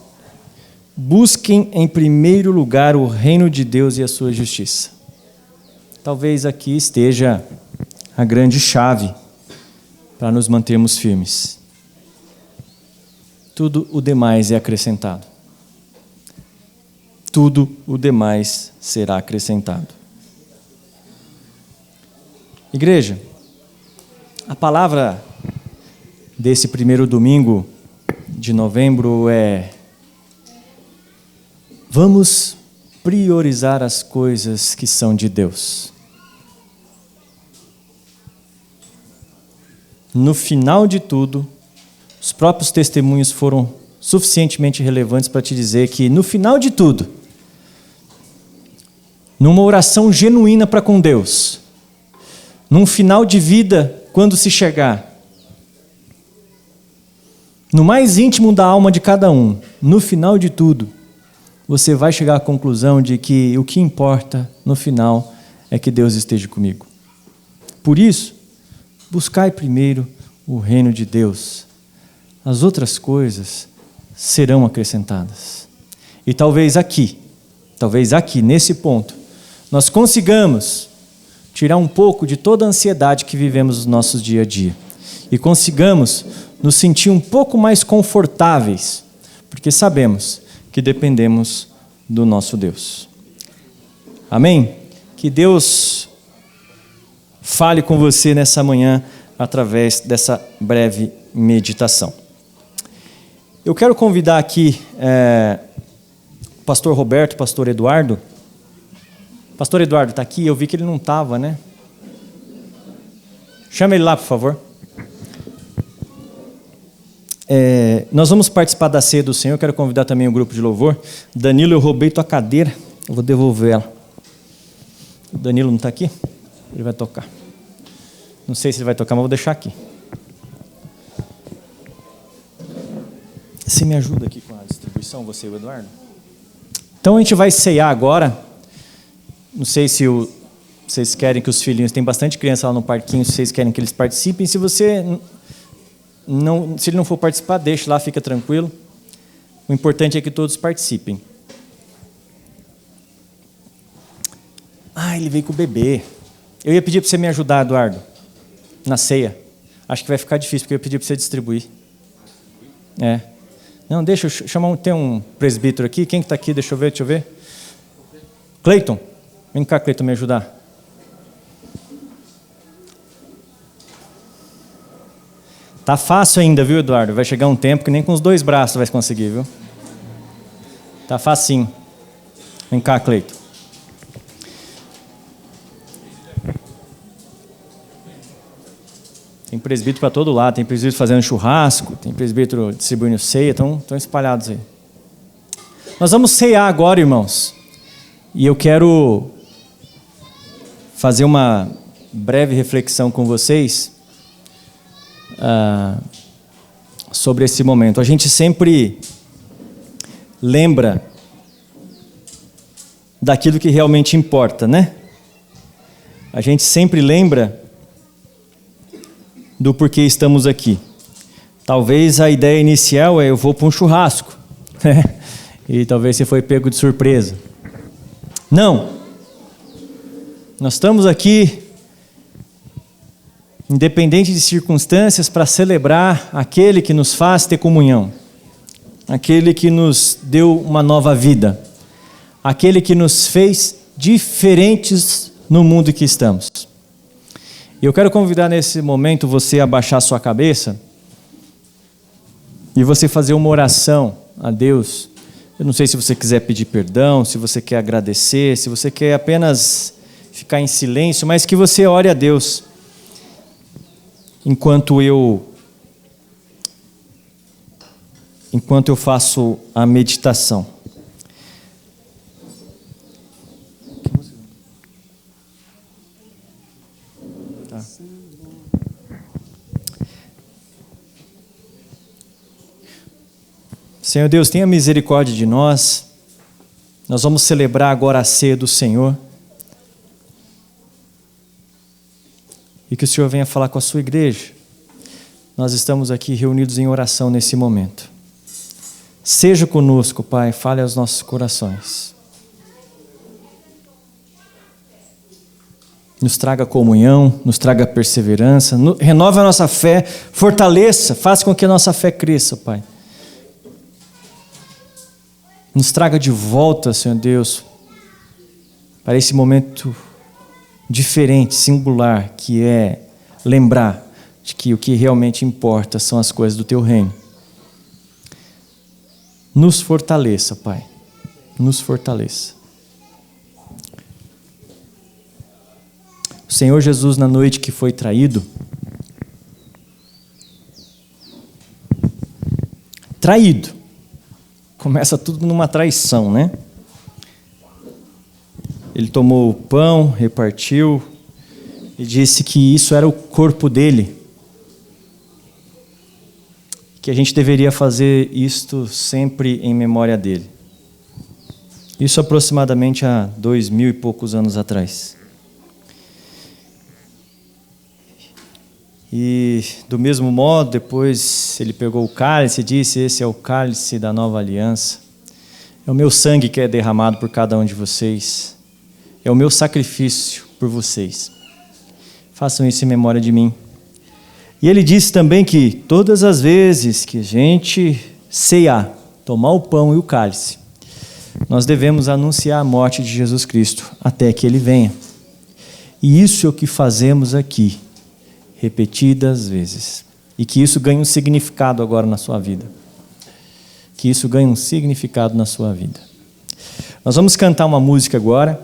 busquem em primeiro lugar o reino de Deus e a sua justiça. Talvez aqui esteja a grande chave para nos mantermos firmes. Tudo o demais é acrescentado. Tudo o demais será acrescentado. Igreja, a palavra desse primeiro domingo de novembro é: vamos priorizar as coisas que são de Deus. No final de tudo, os próprios testemunhos foram suficientemente relevantes para te dizer que, no final de tudo, numa oração genuína para com Deus, num final de vida, quando se chegar, no mais íntimo da alma de cada um, no final de tudo, você vai chegar à conclusão de que o que importa no final é que Deus esteja comigo. Por isso, buscai primeiro o reino de Deus. As outras coisas serão acrescentadas. E talvez aqui, nesse ponto, nós consigamos tirar um pouco de toda a ansiedade que vivemos no nosso dia a dia e consigamos nos sentir um pouco mais confortáveis, porque sabemos que dependemos do nosso Deus. Amém? Que Deus fale com você nessa manhã através dessa breve meditação. Eu quero convidar aqui o pastor Roberto, o pastor Eduardo. Pastor Eduardo está aqui? Eu vi que ele não estava, né? Chama ele lá, por favor. Nós vamos participar da ceia do Senhor. Eu quero convidar também o grupo de louvor. Danilo, eu roubei tua cadeira. Eu vou devolver ela. O Danilo não está aqui? Ele vai tocar. Não sei se ele vai tocar, mas vou deixar aqui. Você me ajuda aqui com a distribuição, você e o Eduardo? Então a gente vai ceiar agora. Não sei se vocês querem que os filhinhos... Tem bastante criança lá no parquinho, se vocês querem que eles participem. Se ele não for participar, deixa lá, fica tranquilo. O importante é que todos participem. Ele veio com o bebê. Eu ia pedir para você me ajudar, Eduardo, na ceia. Acho que vai ficar difícil, porque eu ia pedir para você distribuir. Não, deixa eu chamar tem um presbítero aqui. Quem que está aqui? Deixa eu ver. Cleiton. Vem cá, Cleiton, me ajudar. Tá fácil ainda, viu, Eduardo? Vai chegar um tempo que nem com os 2 braços vai conseguir, viu? Tá facinho. Vem cá, Cleiton. Tem presbítero para todo lado. Tem presbítero fazendo churrasco, tem presbítero distribuindo ceia. Estão espalhados aí. Nós vamos ceiar agora, irmãos. E eu quero fazer uma breve reflexão com vocês sobre esse momento. A gente sempre lembra daquilo que realmente importa, né? A gente sempre lembra do porquê estamos aqui. Talvez a ideia inicial eu vou para um churrasco, né? E talvez você foi pego de surpresa. Não. Nós estamos aqui, independente de circunstâncias, para celebrar aquele que nos faz ter comunhão, aquele que nos deu uma nova vida, aquele que nos fez diferentes no mundo em que estamos. E eu quero convidar nesse momento você a baixar sua cabeça e você fazer uma oração a Deus. Eu não sei se você quiser pedir perdão, se você quer agradecer, se você quer apenas ficar em silêncio, mas que você ore a Deus enquanto eu faço a meditação. Tá. Senhor Deus, tenha misericórdia de nós. Nós vamos celebrar agora a ceia do Senhor. E que o Senhor venha falar com a sua igreja. Nós estamos aqui reunidos em oração nesse momento. Seja conosco, Pai, fale aos nossos corações. Nos traga comunhão, nos traga perseverança, renove a nossa fé, fortaleça, faça com que a nossa fé cresça, Pai. Nos traga de volta, Senhor Deus, para esse momento diferente, singular, que é lembrar de que o que realmente importa são as coisas do Teu reino. Nos fortaleça, Pai. Nos fortaleça. O Senhor Jesus, na noite que foi traído, começa tudo numa traição, né? Ele tomou o pão, repartiu e disse que isso era o corpo dele. Que a gente deveria fazer isto sempre em memória dele. Isso aproximadamente há 2000 e poucos anos atrás. E do mesmo modo, depois ele pegou o cálice e disse: esse é o cálice da nova aliança. É o meu sangue que é derramado por cada um de vocês. É o meu sacrifício por vocês. Façam isso em memória de mim. E ele disse também que todas as vezes que a gente ceiar, tomar o pão e o cálice, nós devemos anunciar a morte de Jesus Cristo até que ele venha. E isso é o que fazemos aqui, repetidas vezes. E que isso ganhe um significado agora na sua vida. Que isso ganhe um significado na sua vida. Nós vamos cantar uma música agora.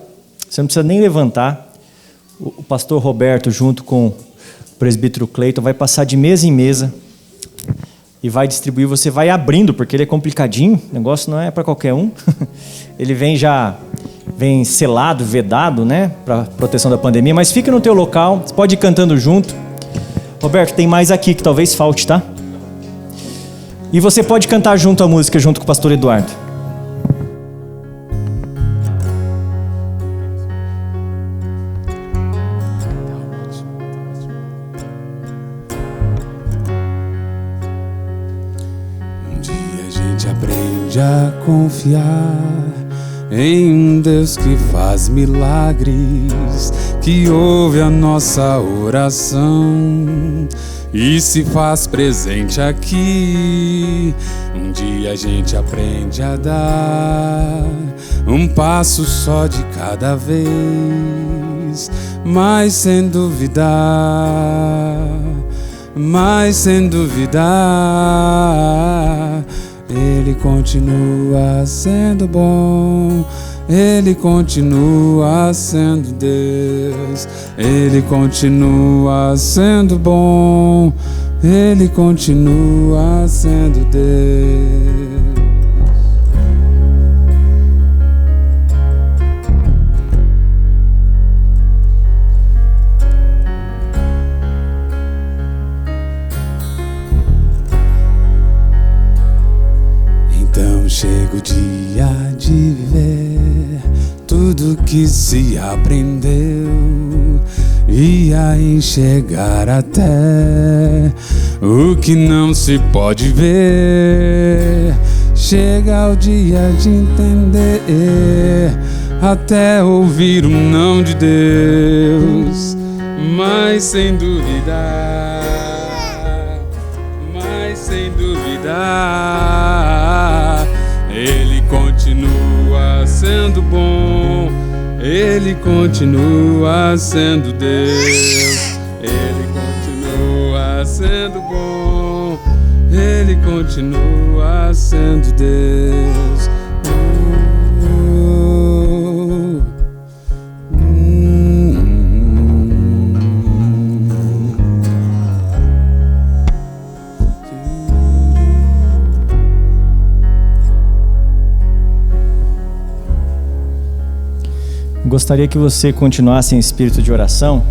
Você não precisa nem levantar. O pastor Roberto, junto com o presbítero Cleiton, vai passar de mesa em mesa e vai distribuir. Você vai abrindo, porque ele é complicadinho. O negócio não é para qualquer um. Ele vem selado, vedado, né, para proteção da pandemia. Mas fica no teu local. Você pode ir cantando junto. Roberto, tem mais aqui que talvez falte, tá? E você pode cantar junto a música, junto com o pastor Eduardo. Um dia a gente aprende a confiar em um Deus que faz milagres, que ouve a nossa oração e se faz presente aqui. Um dia a gente aprende a dar um passo só de cada vez, mas sem duvidar, Ele continua sendo bom. Ele continua sendo Deus, Ele continua sendo bom, Ele continua sendo Deus. Então chega o dia de viver tudo que se aprendeu e a enxergar até o que não se pode ver. Chega o dia de entender, até ouvir o não de Deus, mas sem duvidar, Ele continua sendo bom, Ele continua sendo Deus, Ele continua sendo bom, Ele continua sendo Deus. Gostaria que você continuasse em espírito de oração,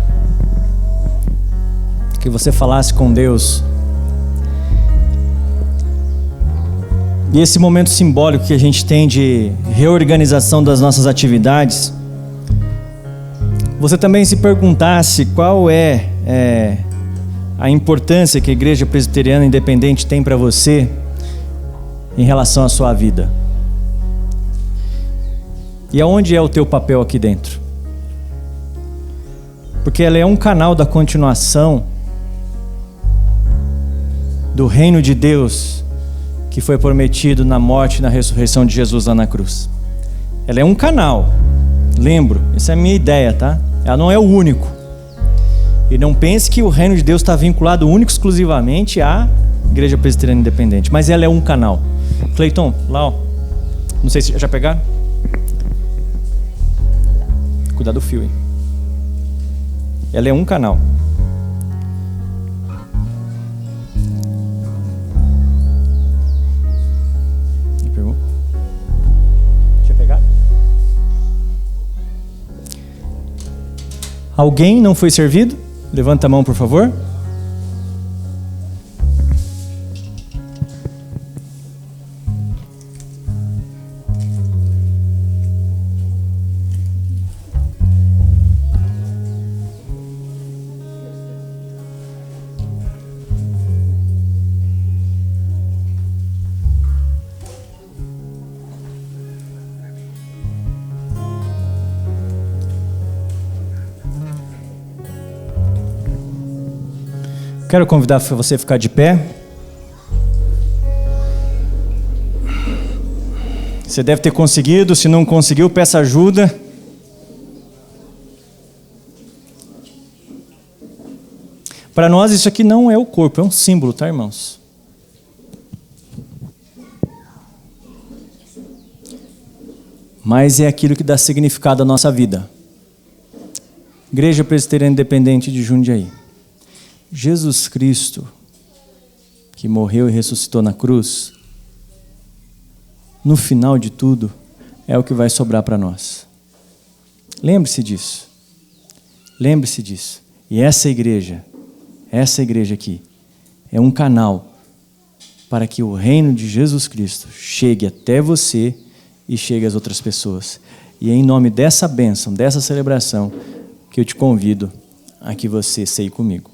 que você falasse com Deus. E esse momento simbólico que a gente tem de reorganização das nossas atividades, você também se perguntasse qual é a importância que a Igreja Presbiteriana Independente tem para você em relação à sua vida. E aonde é o teu papel aqui dentro? Porque ela é um canal da continuação do reino de Deus que foi prometido na morte e na ressurreição de Jesus lá na cruz. Ela é um canal. Lembro, essa é a minha ideia, tá? Ela não é o único. E não pense que o reino de Deus está vinculado único exclusivamente à Igreja Presbiteriana Independente. Mas ela é um canal. Cleiton, lá ó. Não sei se já pegaram? Cuidar do fio, hein? Ela é um canal. Me pegou? Deixa eu pegar. Alguém não foi servido? Levanta a mão, por favor. Quero convidar você a ficar de pé. Você deve ter conseguido, se não conseguiu, peça ajuda. Para nós isso aqui não é o corpo, é um símbolo, tá, irmãos? Mas é aquilo que dá significado à nossa vida. Igreja Presbiteriana Independente de Jundiaí. Jesus Cristo, que morreu e ressuscitou na cruz, no final de tudo, é o que vai sobrar para nós. Lembre-se disso. Lembre-se disso. E essa igreja aqui, é um canal para que o reino de Jesus Cristo chegue até você e chegue às outras pessoas. E é em nome dessa bênção, dessa celebração, que eu te convido a que você ceie comigo.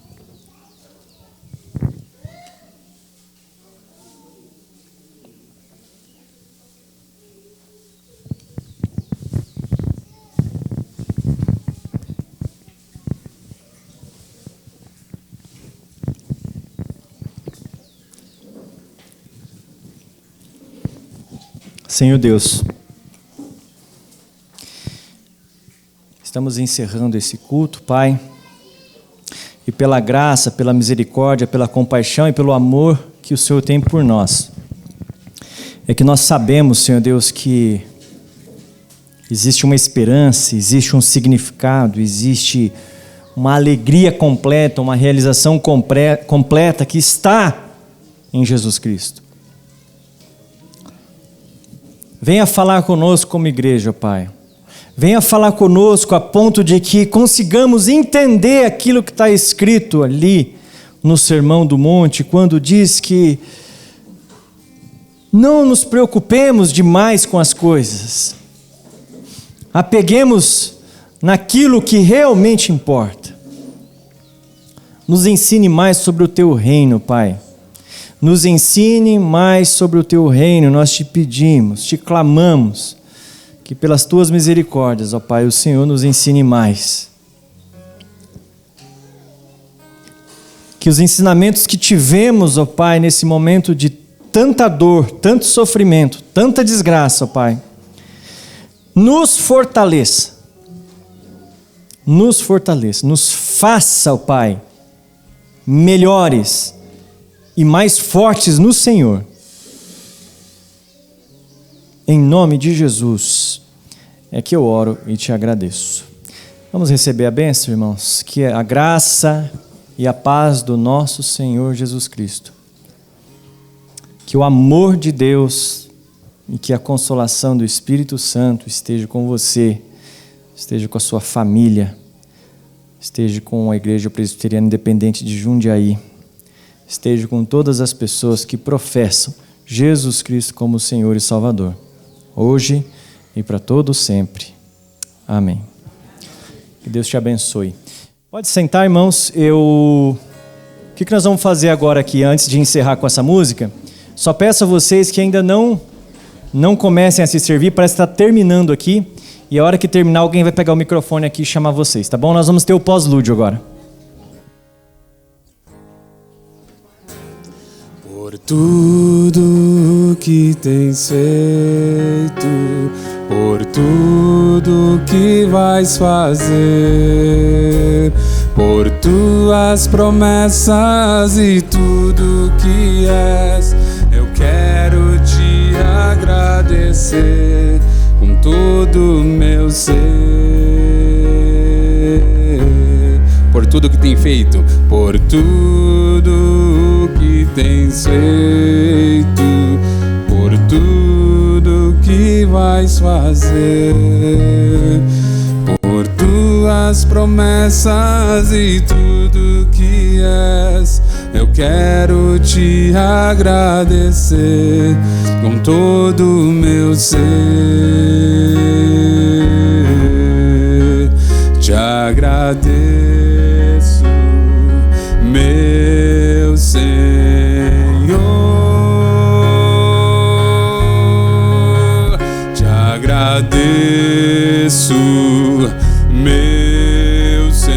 Senhor Deus, estamos encerrando esse culto, Pai, e pela graça, pela misericórdia, pela compaixão e pelo amor que o Senhor tem por nós, é que nós sabemos, Senhor Deus, que existe uma esperança, existe um significado, existe uma alegria completa, uma realização completa que está em Jesus Cristo. Venha falar conosco como igreja, Pai. Venha falar conosco a ponto de que consigamos entender aquilo que está escrito ali no Sermão do Monte, quando diz que não nos preocupemos demais com as coisas. Apeguemos naquilo que realmente importa. Nos ensine mais sobre o Teu reino, Pai. Nos ensine mais sobre o Teu reino, nós te pedimos, te clamamos, que pelas Tuas misericórdias, ó Pai, o Senhor nos ensine mais. Que os ensinamentos que tivemos, ó Pai, nesse momento de tanta dor, tanto sofrimento, tanta desgraça, ó Pai, nos fortaleça, nos faça, ó Pai, melhores e mais fortes no Senhor. Em nome de Jesus é que eu oro e te agradeço. Vamos receber a bênção, irmãos? Que a graça e a paz do nosso Senhor Jesus Cristo, que o amor de Deus e que a consolação do Espírito Santo esteja com você, esteja com a sua família, esteja com a Igreja Presbiteriana Independente de Jundiaí, esteja com todas as pessoas que professam Jesus Cristo como Senhor e Salvador, hoje e para todo sempre. Amém. Que Deus te abençoe. Pode sentar, irmãos. O que nós vamos fazer agora aqui, antes de encerrar com essa música? Só peço a vocês que ainda não comecem a se servir, parece que está terminando aqui, e a hora que terminar alguém vai pegar o microfone aqui e chamar vocês, tá bom? Nós vamos ter o pós-lúdio agora. Por tudo que tens feito, por tudo que vais fazer, por tuas promessas e tudo que és, eu quero te agradecer com todo o meu ser. Por tudo que tem feito, por tudo que tens feito, por tudo que vais fazer, por tuas promessas e tudo que és, eu quero te agradecer com todo o meu ser. Te agradeço, meu Senhor, te agradeço, meu Senhor,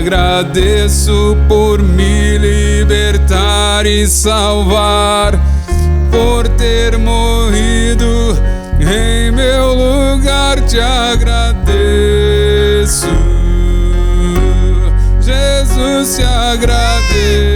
agradeço por me libertar e salvar, por ter morrido em meu lugar. Te agradeço, Jesus, te agradeço.